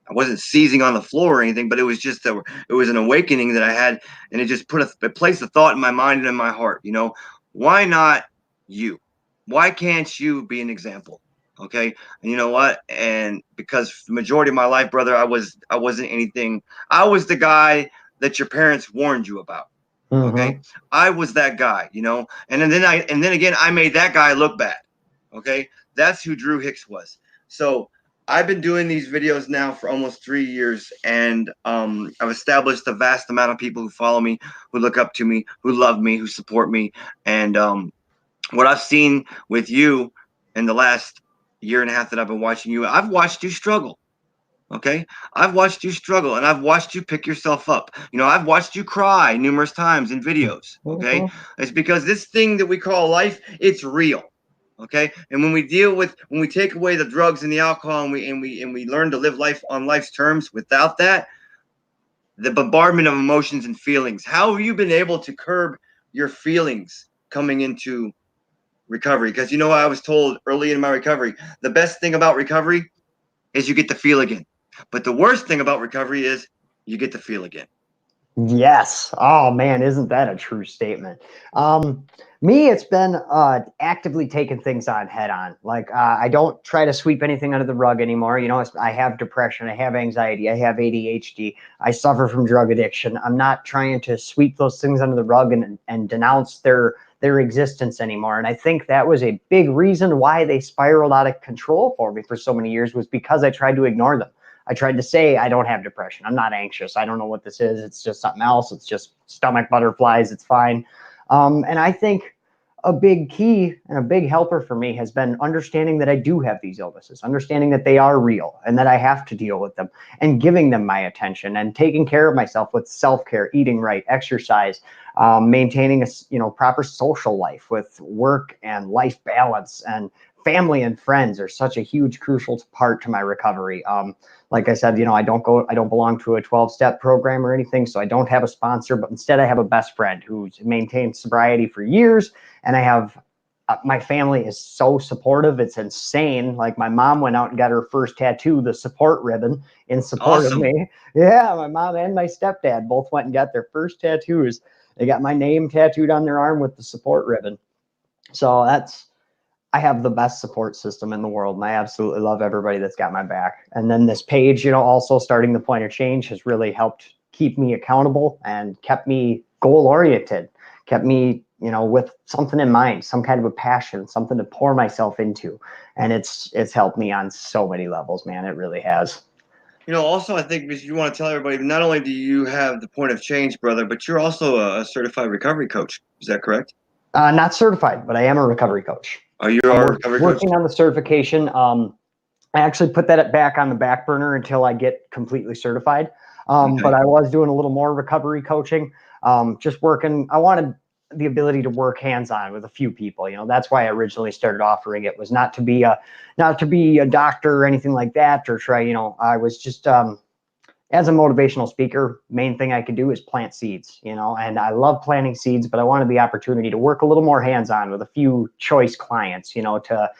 I wasn't seizing on the floor or anything, but it was just it was an awakening that I had, and it just it placed a thought in my mind and in my heart. You know, why not you? Why can't you be an example? Okay, and you know what? And because the majority of my life, brother, I wasn't anything. I was the guy that your parents warned you about. Okay, Mm-hmm. I was that guy, you know, and then again I made that guy look bad. Okay, that's who Drew Hicks was. So I've been doing these videos now for almost 3 years, and I've established a vast amount of people who follow me, who look up to me, who love me, who support me, and what I've seen with you in the last year and a half that I've been watching you, I've watched you struggle. Okay. I've watched you struggle and I've watched you pick yourself up. You know, I've watched you cry numerous times in videos. Okay. Mm-hmm. It's because this thing that we call life, it's real. Okay. And when we take away the drugs and the alcohol and we learn to live life on life's terms without that, the bombardment of emotions and feelings, how have you been able to curb your feelings coming into recovery? Because you know, I was told early in my recovery, the best thing about recovery is you get to feel again. But the worst thing about recovery is you get to feel again. Yes. Oh man, isn't that a true statement? Um, Me, it's been actively taking things on head on. Like I don't try to sweep anything under the rug anymore. You know, I have depression, I have anxiety, I have ADHD, I suffer from drug addiction. I'm not trying to sweep those things under the rug and denounce their existence anymore. And I think that was a big reason why they spiraled out of control for me for so many years was because I tried to ignore them. I tried to say I don't have depression. I'm not anxious. I don't know what this is. It's just something else. It's just stomach butterflies. It's fine. And I think a big key and a big helper for me has been understanding that I do have these illnesses, understanding that they are real and that I have to deal with them and giving them my attention and taking care of myself with self-care, eating right, exercise, maintaining a proper social life with work and life balance and family and friends are such a huge crucial part to my recovery. Like I said, I don't belong to a 12-step program or anything, so I don't have a sponsor, but instead I have a best friend who's maintained sobriety for years, and I have my family is so supportive. It's insane. Like my mom went out and got her first tattoo, the support ribbon, in support of Awesome. me. Yeah, my mom and my stepdad both went and got their first tattoos. They got my name tattooed on their arm with the support ribbon. So I have the best support system in the world, and I absolutely love everybody that's got my back. And then this page, also starting the Point of Change has really helped keep me accountable and kept me goal oriented, kept me, with something in mind, some kind of a passion, something to pour myself into. And it's helped me on so many levels, man. It really has. You know, also, I think if you want to tell everybody, not only do you have the point of change, brother, but you're also a certified recovery coach. Is that correct? Not certified, but I am a recovery coach. Are you I'm a recovery coach? working on the certification. I actually put that back on the back burner until I get completely certified. But Okay. I was doing a little more recovery coaching, just working. I wanted the ability to work hands-on with a few people. That's why I originally started offering it was not to be a doctor or anything like that, or try. I was just as a motivational speaker, main thing I could do is plant seeds, and I love planting seeds, but I wanted the opportunity to work a little more hands-on with a few choice clients, to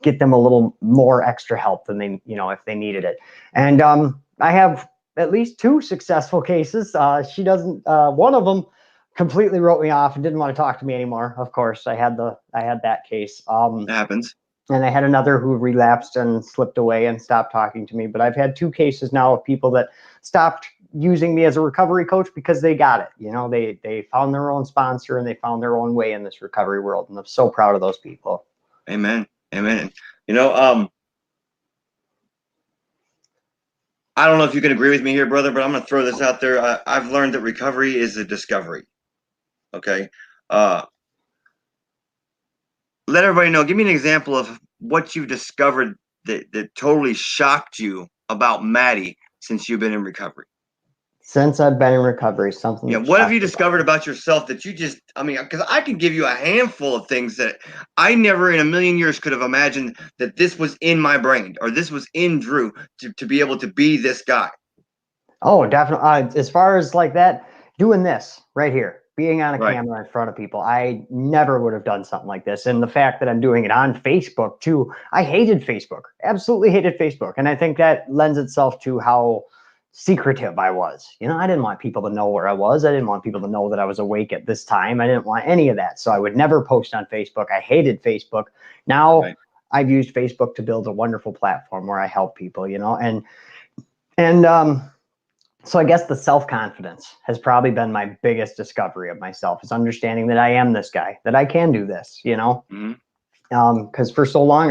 get them a little more extra help than they, if they needed it. And I have at least two successful cases. She doesn't, one of them completely wrote me off and didn't want to talk to me anymore. Of course, I had that case. It happens. And I had another who relapsed and slipped away and stopped talking to me. But I've had two cases now of people that stopped using me as a recovery coach because they got it. They found their own sponsor and they found their own way in this recovery world. And I'm so proud of those people. Amen. Amen. You know, I don't know if you can agree with me here, brother, but I'm going to throw this out there. I've learned that recovery is a discovery. Okay. Uh, Let everybody know. Give me an example of what you've discovered that totally shocked you about Matty since you've been in recovery? Since I've been in recovery, something Yeah, that what have shocked you me about discovered me. about yourself that you just, I mean, because I can give you a handful of things that I never in a million years could have imagined that this was in my brain or this was in Drew to be able to be this guy. Oh, definitely. As far as like that, doing this right here, being on a Right. camera in front of people, I never would have done something like this. And the fact that I'm doing it on Facebook too, I hated Facebook, absolutely hated Facebook. And I think that lends itself to how secretive I was. You know, I didn't want people to know where I was. I didn't want people to know that I was awake at this time. I didn't want any of that. So I would never post on Facebook. I hated Facebook. Now Right. I've used Facebook to build a wonderful platform where I help people, you know, and so I guess the self-confidence has probably been my biggest discovery of myself, is understanding that I am this guy, that I can do this, you know? Mm-hmm. Because for so long,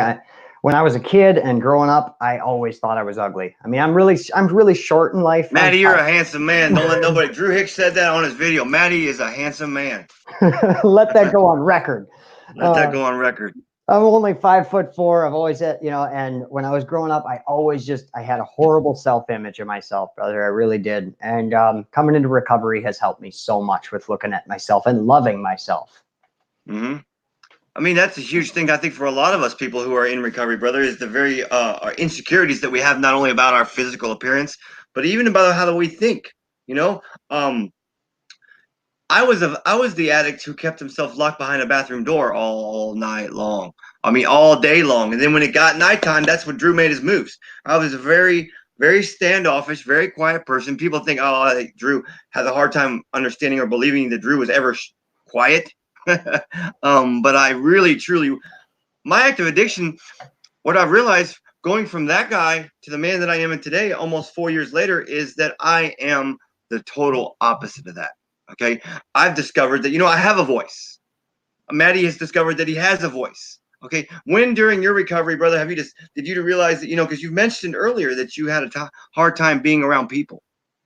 when I was a kid and growing up, I always thought I was ugly. I mean, I'm really short in life. Matty, you're a handsome man. Don't let nobody. Drew Hicks said that on his video. Matty is a handsome man. Let that go on record. Let that Uh, go on record. I'm only 5'4". I've always had, you know, and when I was growing up, I had a horrible self-image of myself, brother. I really did. And coming into recovery has helped me so much with looking at myself and loving myself. Mm-hmm. I mean, that's a huge thing. I think for a lot of us people who are in recovery, brother, is the very our insecurities that we have not only about our physical appearance, but even about how we think. You know, um, I was the addict who kept himself locked behind a bathroom door all night long. I mean, all day long. And then when it got nighttime, that's when Drew made his moves. I was a very standoffish, very quiet person. People think, oh, Drew has a hard time understanding or believing that Drew was ever quiet. But I really, truly, my active addiction, what I've realized going from that guy to the man that I am in today, almost 4 years later, is that I am the total opposite of that. Okay. I've discovered that, I have a voice. Matty has discovered that he has a voice. Okay. When during your recovery, brother, did you realize that, because you mentioned earlier that you had a hard time being around people.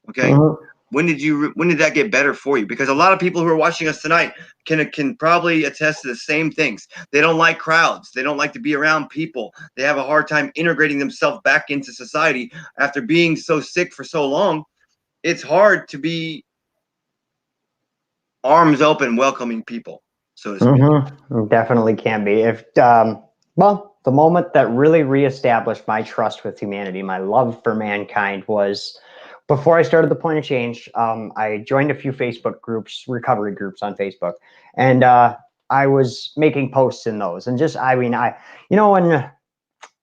Okay. Mhm. When did that get better for you? Because a lot of people who are watching us tonight can probably attest to the same things. They don't like crowds. They don't like to be around people. They have a hard time integrating themselves back into society after being so sick for so long. It's hard to be arms open, welcoming people, so to speak. Definitely can be. Well, the moment that really reestablished my trust with humanity, my love for mankind, was before I started the Point of Change. I joined a few Facebook groups, recovery groups on Facebook, and I was making posts in those. And just, I mean, when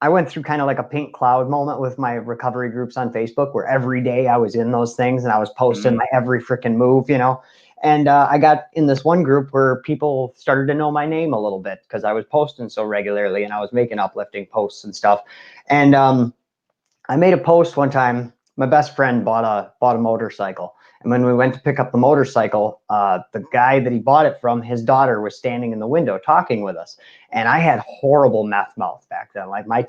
I went through kind of like a pink cloud moment with my recovery groups on Facebook, where every day I was in those things and I was posting Mm-hmm. my every freaking move, you know. And I got in this one group where people started to know my name a little bit because I was posting so regularly and I was making uplifting posts and stuff. And I made a post one time. My best friend bought a motorcycle, and when we went to pick up the motorcycle, the guy that he bought it from, his daughter was standing in the window talking with us, and I had horrible meth mouth back then. Like my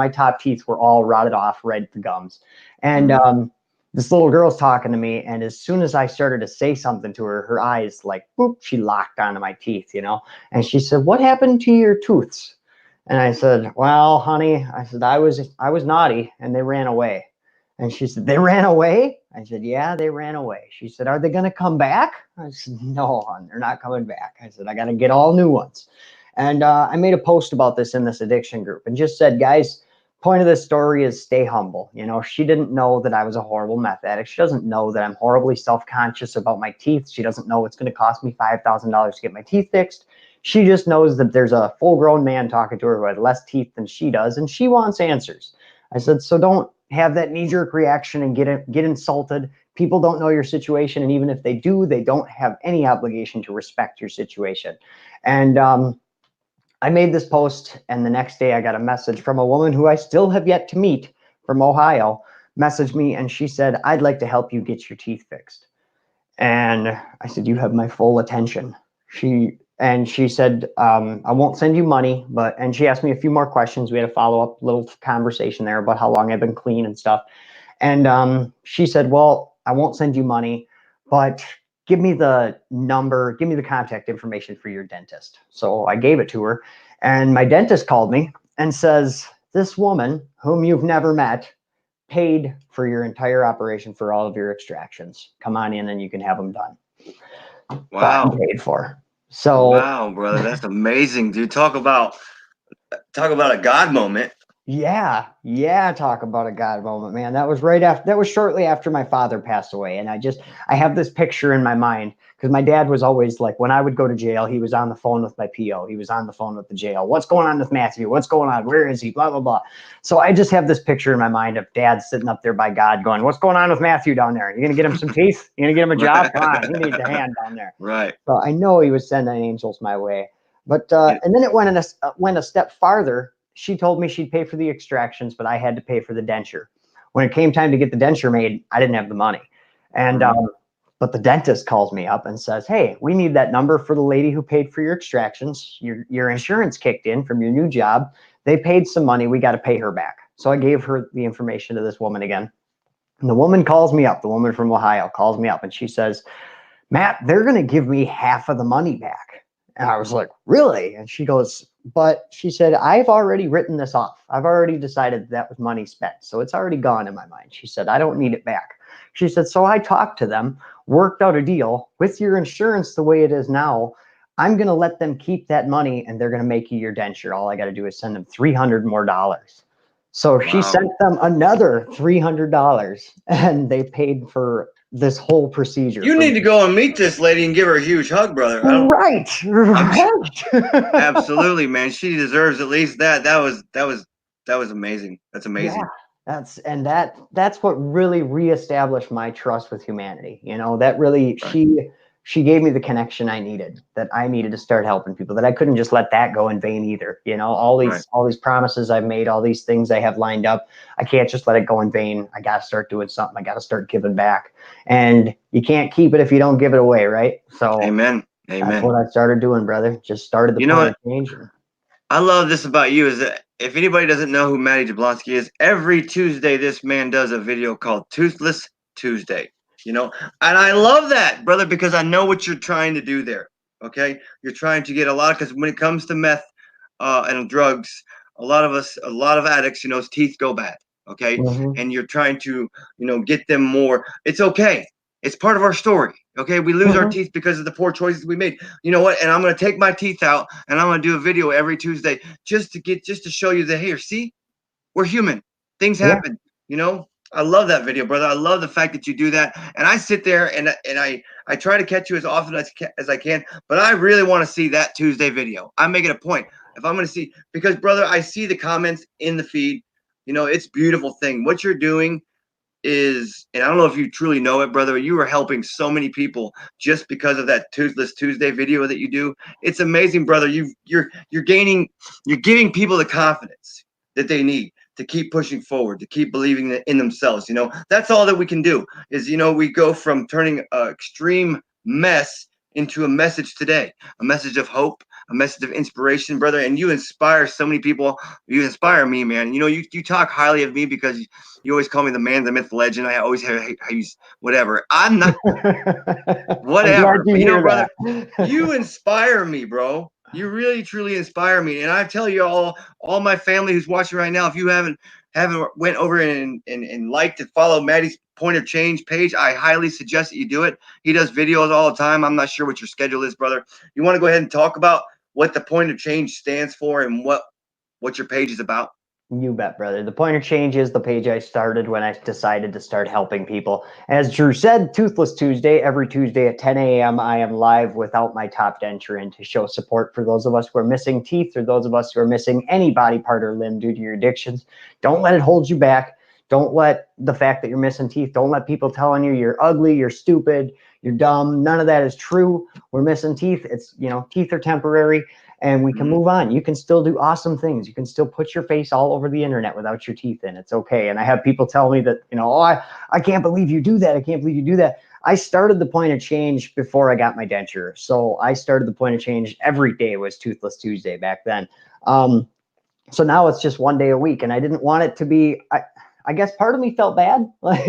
top teeth were all rotted off, right at the gums, and Mm-hmm. this little girl's talking to me, and as soon as I started to say something to her, her eyes like boop, she locked onto my teeth, you know, and she said, "What happened to your tooths?" And I said, "Well, honey," I said, I was naughty and they ran away." And she said, "They ran away?" I said, "Yeah, they ran away." She said, "Are they going to come back?" I said, "No, hon, they're not coming back." I said, "I got to get all new ones." And I made a post about this in this addiction group and just said, guys, point of this story is stay humble. You know, she didn't know that I was a horrible meth addict. She doesn't know that I'm horribly self-conscious about my teeth. She doesn't know it's going to cost me $5,000 to get my teeth fixed. She just knows that there's a full-grown man talking to her who has less teeth than she does, and she wants answers. I said, so don't have that knee-jerk reaction and get insulted. People don't know your situation, and even if they do, they don't have any obligation to respect your situation. And I made this post, and the next day I got a message from a woman who I still have yet to meet from Ohio, messaged me, and she said, "I'd like to help you get your teeth fixed." And I said, "You have my full attention." She said, "I won't send you money," and she asked me a few more questions. We had a follow-up little conversation there about how long I've been clean and stuff. And she said, "Well, I won't send you money, but give me the number, give me the contact information for your dentist." So I gave it to her, and my dentist called me and says, This woman, whom you've never met, paid for your entire operation for all of your extractions. Come on in and you can have them done. Bought and Wow. paid for. So Wow, brother. That's amazing, dude. Talk about a God moment. yeah, talk about a God moment, man. That was shortly after my father passed away. And I have this picture in my mind because my dad was always like, when I would go to jail, he was on the phone with my PO. He was on the phone with the jail. What's going on with Matthew? What's going on? Where is he? Blah, blah, blah. So I just have this picture in my mind of dad sitting up there by God going, what's going on with Matthew down there? You going to get him some teeth? You going to get him a job? Come on. He needs a hand down there. Right. So I know he was sending angels my way. But You- and then it went a step farther. She told me she'd pay for the extractions, but I had to pay for the denture. When it came time to get the denture made, I didn't have the money. And but the dentist calls me up and says, "Hey, we need that number for the lady who paid for your extractions. Your insurance kicked in from your new job. They paid some money. We got to pay her back." So I gave her the information to this woman again. And the woman calls me up. The woman from Ohio calls me up and she says, "Matt, they're going to give me half of the money back." And I was like, "Really?" And she goes, "But," she said, "I've already written this off. I've already decided that was money spent. So it's already gone in my mind." She said, "I don't need it back." She said, "So I talked to them, worked out a deal with your insurance the way it is now. I'm going to let them keep that money and they're going to make you your denture. All I got to do is send them $300 more." So she Wow. sent them another $300 and they paid for this whole procedure You for need to me. go and meet this lady and give her a huge hug, brother. Right, I'm right. absolutely, man. She deserves at least that. That was amazing. That's Yeah, amazing. that's what really reestablished my trust with humanity. You know, that really Right. she gave me the connection I needed, that I needed to start helping people, that I couldn't just let that go in vain either. You know, Right. all these promises I've made, all these things I have lined up, I can't just let it go in vain. I got to start doing something. I got to start giving back. And you can't keep it if you don't give it away, right? So Amen. that's Amen. what I started doing, brother. Just started the You know point of what? change. I love this about you is that if anybody doesn't know who Matty Jablonski is, every Tuesday this man does a video called Toothless Tuesday. You know, and I love that, brother, because I know what you're trying to do there. Okay, you're trying to get a lot because when it comes to meth and drugs, a lot of addicts, you know, his teeth go bad. Okay, Mhm. and you're trying to, you know, get them more. It's okay. It's part of our story. Okay, we lose our Mhm. teeth because of the poor choices we made. You know what? And I'm gonna take my teeth out, and I'm gonna do a video every Tuesday just to show you that here, see, we're human. Things Yeah. happen. You know, I love that video, brother. I love the fact that you do that. And I sit there and I try to catch you as often as I can. But I really want to see that Tuesday video. I make it a point if I'm going to see because, brother, I see the comments in the feed. You know, it's a beautiful thing. What you're doing is, and I don't know if you truly know it, brother, you are helping so many people just because of that Toothless Tuesday video that you do. It's amazing, brother. You're giving people the confidence that they need to keep pushing forward, to keep believing in themselves. You know, that's all that we can do is, you know, we go from turning an extreme mess into a message today, a message of hope, a message of inspiration, brother. And you inspire so many people. You inspire me, man. You know, you talk highly of me because you always call me the man, the myth, the legend. I always have whatever. I'm not I'm glad whatever. to But you know, hear brother, that. you inspire me, bro. You really truly inspire me. And I tell you all my family who's watching right now, if you haven't went over and liked and followed Matty's Point of Change page, I highly suggest that you do it. He does videos all the time. I'm not sure what your schedule is, brother. You want to go ahead and talk about what the Point of Change stands for and what your page is about? You bet, brother. The Pointer Change is the page I started when I decided to start helping people. As Drew said, Toothless Tuesday, every Tuesday at 10 a.m., I am live without my top denture in to show support for those of us who are missing teeth or those of us who are missing any body part or limb due to your addictions. Don't let it hold you back. Don't let the fact that you're missing teeth, don't let people telling you you're ugly, you're stupid, you're dumb. None of that is true. We're missing teeth. It's, you know, teeth are temporary and we can Mhm. move on. You can still do awesome things. You can still put your face all over the internet without your teeth in. It's okay. And I have people tell me that, you know, oh, I can't believe you do that. I can't believe you do that. I started the Point of Change before I got my denture. So I started the Point of Change every day was Toothless Tuesday back then. So now it's just one day a week. And I didn't want it to be, I guess part of me felt bad, like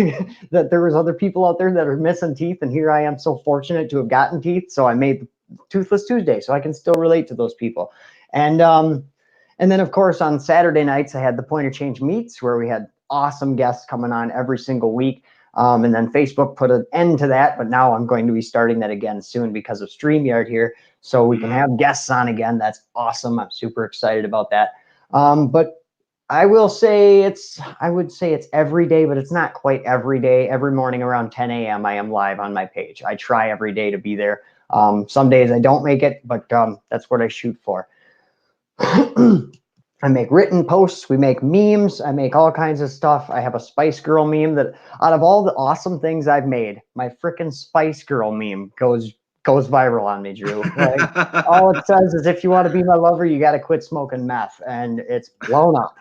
that there was other people out there that are missing teeth. And here I am so fortunate to have gotten teeth. So I made Toothless Tuesday so I can still relate to those people. And And then, of course, on Saturday nights, I had the Point of Change Meets where we had awesome guests coming on every single week. And then Facebook put an end to that, but now I'm going to be starting that again soon because of StreamYard here. So we can have guests on again. That's awesome. I'm super excited about that. But I would say it's every day, but it's not quite every day. Every morning around 10 a.m. I am live on my page. I try every day to be there. Some days I don't make it, but that's what I shoot for. I make written posts. We make memes. I make all kinds of stuff. I have a Spice Girl meme that out of all the awesome things I've made, my freaking Spice Girl meme goes viral on me, Drew. Like, all it says is, if you want to be my lover, you got to quit smoking meth. And it's blown up.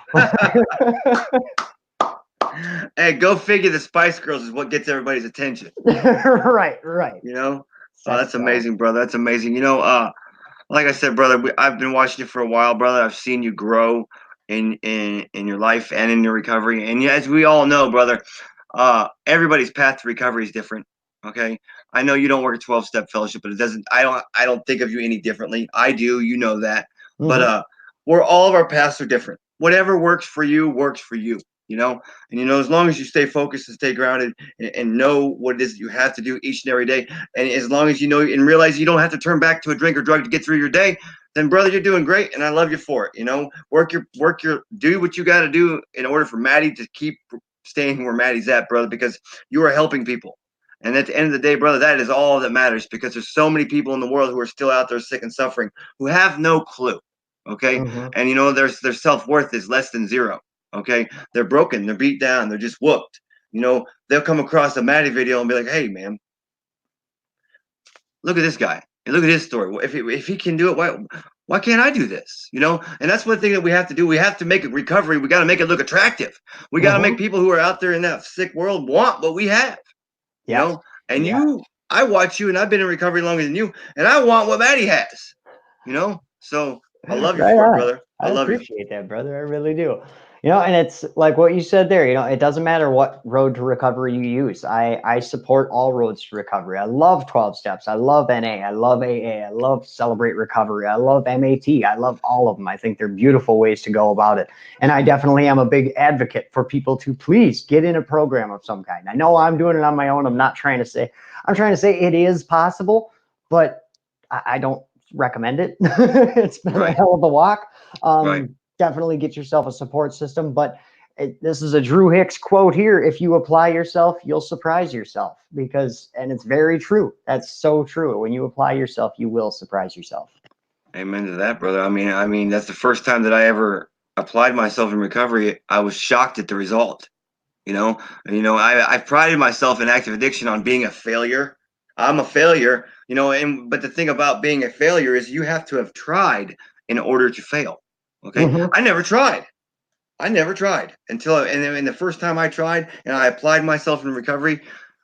Hey, go figure. The Spice Girls is what gets everybody's attention. Right. You know, that's amazing, brother. That's amazing. You know, like I said, brother, I've been watching you for a while, brother. I've seen you grow in your life and in your recovery. And as we all know, brother, everybody's path to recovery is different. Okay, I know you don't work a 12-step fellowship, but it doesn't. I don't think of you any differently. I do. You know that. Mm-hmm. But we're all of our paths are different. Whatever works for you works for you. You know, and you know, as long as you stay focused and stay grounded and know what it is that you have to do each and every day, and as long as you know and realize you don't have to turn back to a drink or drug to get through your day, then brother, you're doing great, and I love you for it. You know, do what you got to do in order for Matty to keep staying where Matty's at, brother, because you are helping people. And at the end of the day, brother, that is all that matters, because there's so many people in the world who are still out there sick and suffering who have no clue. Okay, and you know, their self-worth is less than zero. Okay, they're broken, they're beat down, they're just whooped. You know, they'll come across a Matty video and be like, "Hey, man, look at this guy. And look at his story. If he can do it, why can't I do this?" You know, and that's one thing that we have to do. We have to make it recovery. We got to make it look attractive. We got to make people who are out there in that sick world want what we have. You know, and I watch you, and I've been in recovery longer than you, and I want what Matty has. You know, so I love you for it, brother. I appreciate that, brother. I really do. You know, and it's like what you said there, you know, it doesn't matter what road to recovery you use. I support all roads to recovery. I love 12 steps. I love NA. I love AA. I love Celebrate Recovery. I love MAT. I love all of them. I think they're beautiful ways to go about it. And I definitely am a big advocate for people to please get in a program of some kind. I know I'm doing it on my own. I'm trying to say it is possible, but I don't recommend it. It's been a hell of a walk. Definitely get yourself a support system, but this is a Drew Hicks quote here: "If you apply yourself, you'll surprise yourself." And it's very true. That's so true. When you apply yourself, you will surprise yourself. Amen to that, brother. I mean, that's the first time that I ever applied myself in recovery. I was shocked at the result. You know, I've prided myself in active addiction on being a failure. I'm a failure, you know, but the thing about being a failure is you have to have tried in order to fail. Okay. I never tried until and the first time I tried and I applied myself in recovery,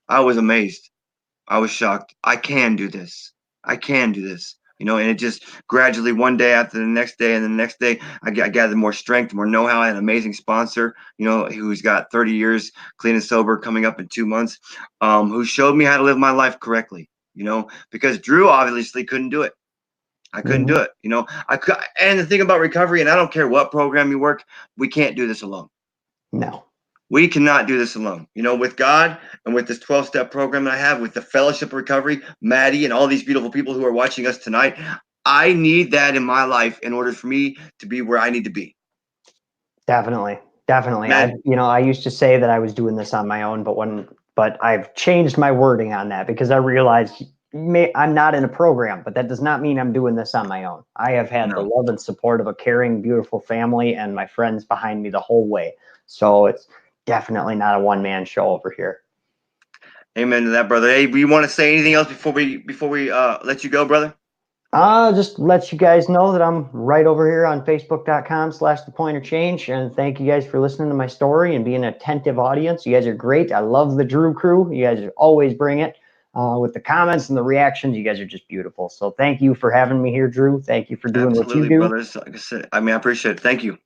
I was amazed. I was shocked. I can do this. You know, and it just gradually, one day after the next day, and the next day, I gathered more strength, more know-how. I had an amazing sponsor, you know, who's got 30 years clean and sober, coming up in 2 months, who showed me how to live my life correctly. You know, because Drew obviously couldn't do it. I couldn't do it. You know, and the thing about recovery, and I don't care what program you work, we can't do this alone. No. We cannot do this alone. You know, with God and with this 12-step program that I have, with the Fellowship of Recovery, Matty, and all these beautiful people who are watching us tonight, I need that in my life in order for me to be where I need to be. Definitely. I used to say that I was doing this on my own, but I've changed my wording on that because I realized I'm not in a program, but that does not mean I'm doing this on my own. I have had the love and support of a caring, beautiful family and my friends behind me the whole way. So it's definitely not a one-man show over here. Amen to that, brother. Hey, do you want to say anything else before we let you go, brother? Just let you guys know that I'm right over here on facebook.com/thepointerchange. And thank you guys for listening to my story and being an attentive audience. You guys are great. I love the Drew crew. You guys always bring it with the comments and the reactions. You guys are just beautiful. So thank you for having me here, Drew. Thank you for doing what you do. Brothers. Like I said, I appreciate it. Thank you.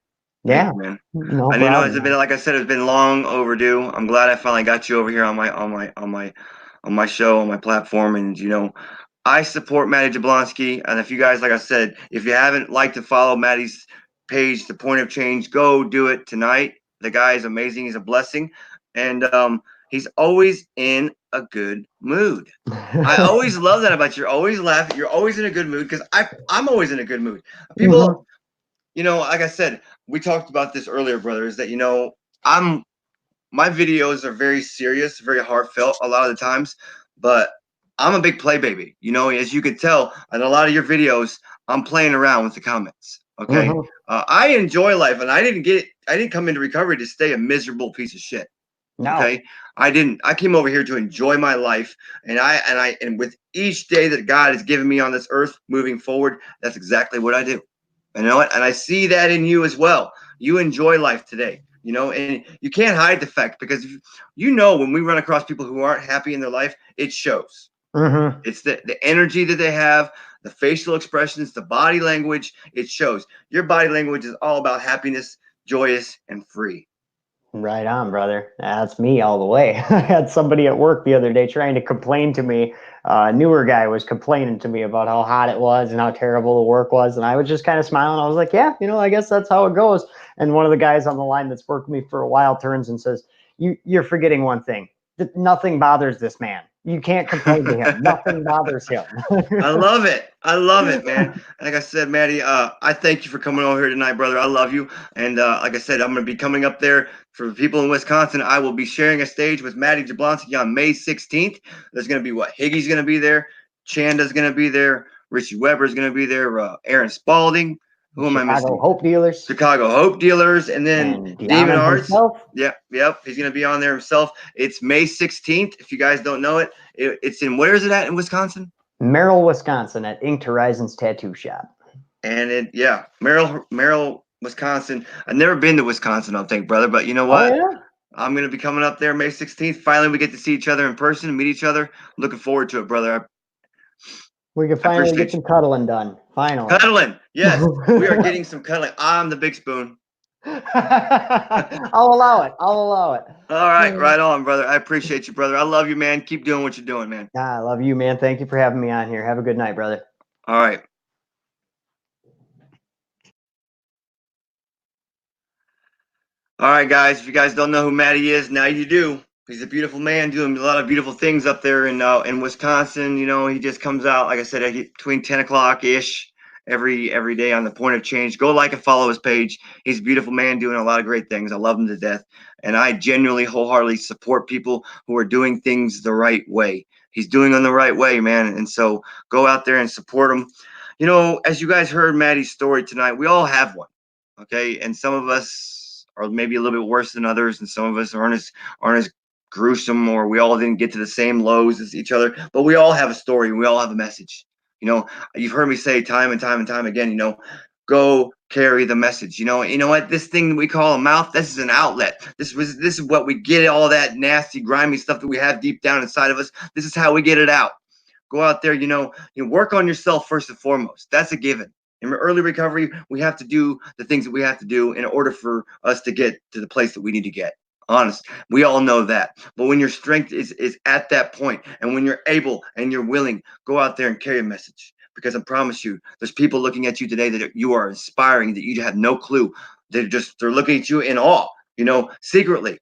Yeah, thank you, man. No I problem, know it's been, like I said, it's been long overdue. I'm glad I finally got you over here on my show, on my platform. And you know, I support Matty Jablonski. And if you guys, like I said, if you haven't liked and follow Matty's page, The Point of Change. Go do it tonight. The guy is amazing. He's a blessing, and he's always in a good mood. I always love that about you. You're always laughing. You're always in a good mood because I'm always in a good mood. People, like I said, we talked about this earlier, brother. Is that I'm my videos are very serious, very heartfelt a lot of the times, but I'm a big play baby. As you could tell in a lot of your videos, I'm playing around with the comments. Okay, I enjoy life, and I didn't come into recovery to stay a miserable piece of shit. No. Okay, I didn't. I came over here to enjoy my life, and with each day that God has given me on this earth, moving forward, that's exactly what I do. You know what? And I see that in you as well. You enjoy life today. And you can't hide the fact because when we run across people who aren't happy in their life, it shows. It's the energy that they have, the facial expressions, the body language. It shows. Your body language is all about happiness, joyous, and free. Right on, brother. That's me all the way. I had somebody at work the other day trying to complain to me. A newer guy was complaining to me about how hot it was and how terrible the work was. And I was just kind of smiling. I was like, yeah, I guess that's how it goes. And one of the guys on the line that's worked with me for a while turns and says, you're forgetting one thing. Nothing bothers this man. You can't complain to him. Nothing bothers him. I love it. I love it, man. Like I said, Matty, I thank you for coming over here tonight, brother. I love you. And like I said, I'm going to be coming up there for the people in Wisconsin. I will be sharing a stage with Matty Jablonski on May 16th. There's going to be Higgy's going to be there. Chanda's going to be there. Richie Weber's going to be there. Aaron Spalding. Who am I missing? Chicago Hope Dealers. Chicago Hope Dealers. And then Demon Arts. Himself. Yep. He's going to be on there himself. It's May 16th. If you guys don't know it, it's in, where is it at in Wisconsin? Merrill, Wisconsin at Inked Horizons Tattoo Shop. And Merrill, Wisconsin. I've never been to Wisconsin, I don't think, brother. But you know what? Oh, yeah? I'm going to be coming up there May 16th. Finally, we get to see each other in person, meet each other. Looking forward to it, brother. We can finally get some cuddling done. Finally. Cuddling. Yes, we are getting some cuddling. I'm the big spoon. I'll allow it. All right. Right on, brother. I appreciate you, brother. I love you, man. Keep doing what you're doing, man. I love you, man. Thank you for having me on here. Have a good night, brother. All right. All right, guys. If you guys don't know who Matty is, now you do. He's a beautiful man doing a lot of beautiful things up there in Wisconsin. He just comes out, like I said, between 10 o'clock ish every day on The Point of Change. Go like and follow his page. He's a beautiful man doing a lot of great things. I love him to death. And I genuinely, wholeheartedly support people who are doing things the right way. He's doing them the right way, man. And so go out there and support him. As you guys heard Matty's story tonight, we all have one. Okay. And some of us are maybe a little bit worse than others. And some of us aren't as gruesome, or we all didn't get to the same lows as each other, but we all have a story and we all have a message. You've heard me say time and time again, go carry the message. You know what? This thing that we call a mouth, this is an outlet. This is what we get all that nasty, grimy stuff that we have deep down inside of us. This is how we get it out. Go out there, you work on yourself first and foremost. That's a given. In early recovery, we have to do the things that we have to do in order for us to get to the place that we need to get. Honest, we all know that. But when your strength is at that point, and when you're able and you're willing, go out there and carry a message. Because I promise you, there's people looking at you today that you are inspiring, that you have no clue. They're looking at you in awe, secretly.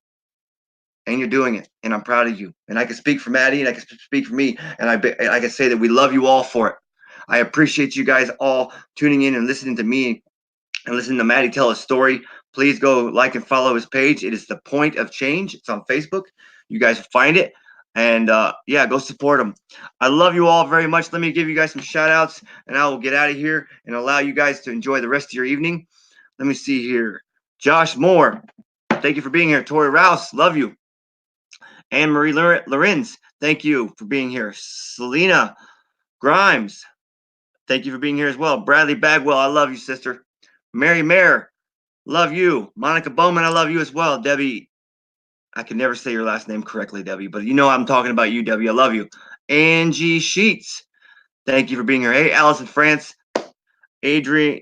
And you're doing it, and I'm proud of you. And I can speak for Matty, and I can speak for me, and I can say that we love you all for it. I appreciate you guys all tuning in and listening to me and listening to Matty tell his story. Please go like and follow his page. It is The Point of Change. It's on Facebook. You guys find it. And go support him. I love you all very much. Let me give you guys some shout outs, and I will get out of here and allow you guys to enjoy the rest of your evening. Let me see here. Josh Moore, thank you for being here. Tori Rouse, love you. Anne Marie Lorenz, thank you for being here. Selena Grimes, thank you for being here as well. Bradley Bagwell, I love you, sister. Mary Mayer, love you. Monica Bowman, I love you as well. Debbie, I can never say your last name correctly, Debbie, but I'm talking about you, Debbie. I love you. Angie Sheets, thank you for being here. Hey, Allison France. Adrian,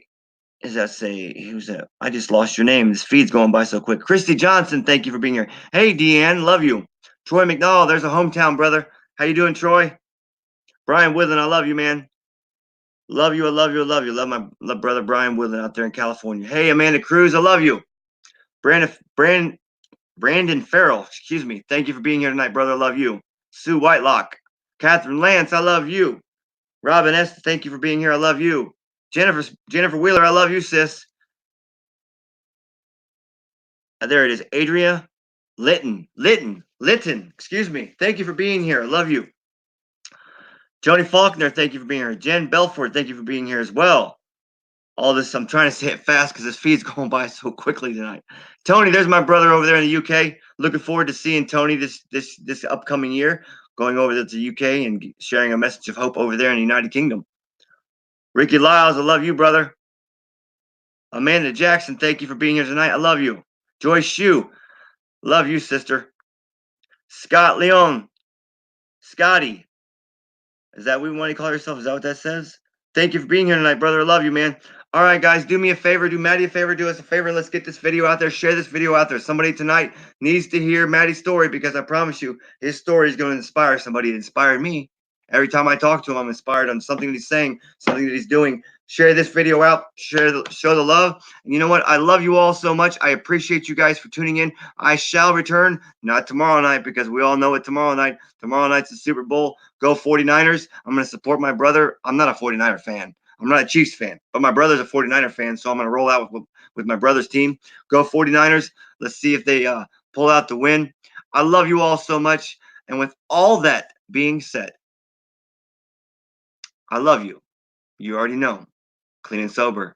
I just lost your name. This feed's going by so quick. Christy Johnson, thank you for being here. Hey, Deanne, love you. Troy McDowell, there's a hometown brother. How you doing, Troy? Brian Woodland, I love you, man. Love you. I love you. I love you. Love brother Brian Woodland out there in California. Hey, Amanda Cruz. I love you. Brandon Farrell. Excuse me. Thank you for being here tonight, brother. I love you. Sue Whitelock. Catherine Lance. I love you. Robin S. Thank you for being here. I love you. Jennifer Wheeler. I love you, sis. There it is. Adria Litton. Excuse me. Thank you for being here. I love you. Joni Faulkner, thank you for being here. Jen Belford, thank you for being here as well. All this, I'm trying to say it fast because this feed's going by so quickly tonight. Tony, there's my brother over there in the UK. Looking forward to seeing Tony this upcoming year, going over to the UK and sharing a message of hope over there in the United Kingdom. Ricky Lyles, I love you, brother. Amanda Jackson, thank you for being here tonight. I love you. Joyce Shue, love you, sister. Scott Leon, Scotty, is that what you want to call yourself? Is that what that says? Thank you for being here tonight, brother. I love you, man. All right, guys, do me a favor. Do Matty a favor. Do us a favor. Let's get this video out there. Share this video out there. Somebody tonight needs to hear Matty's story because I promise you, his story is going to inspire somebody. It inspired me. Every time I talk to him, I'm inspired on something that he's saying, something that he's doing. Share this video out. Show the love. And you know what? I love you all so much. I appreciate you guys for tuning in. I shall return, not tomorrow night because we all know it tomorrow night. Tomorrow night's the Super Bowl. Go 49ers. I'm going to support my brother. I'm not a 49er fan. I'm not a Chiefs fan, but my brother's a 49er fan, so I'm going to roll out with my brother's team. Go 49ers. Let's see if they pull out the win. I love you all so much. And with all that being said, I love you. You already know. Clean and sober.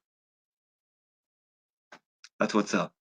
That's what's up.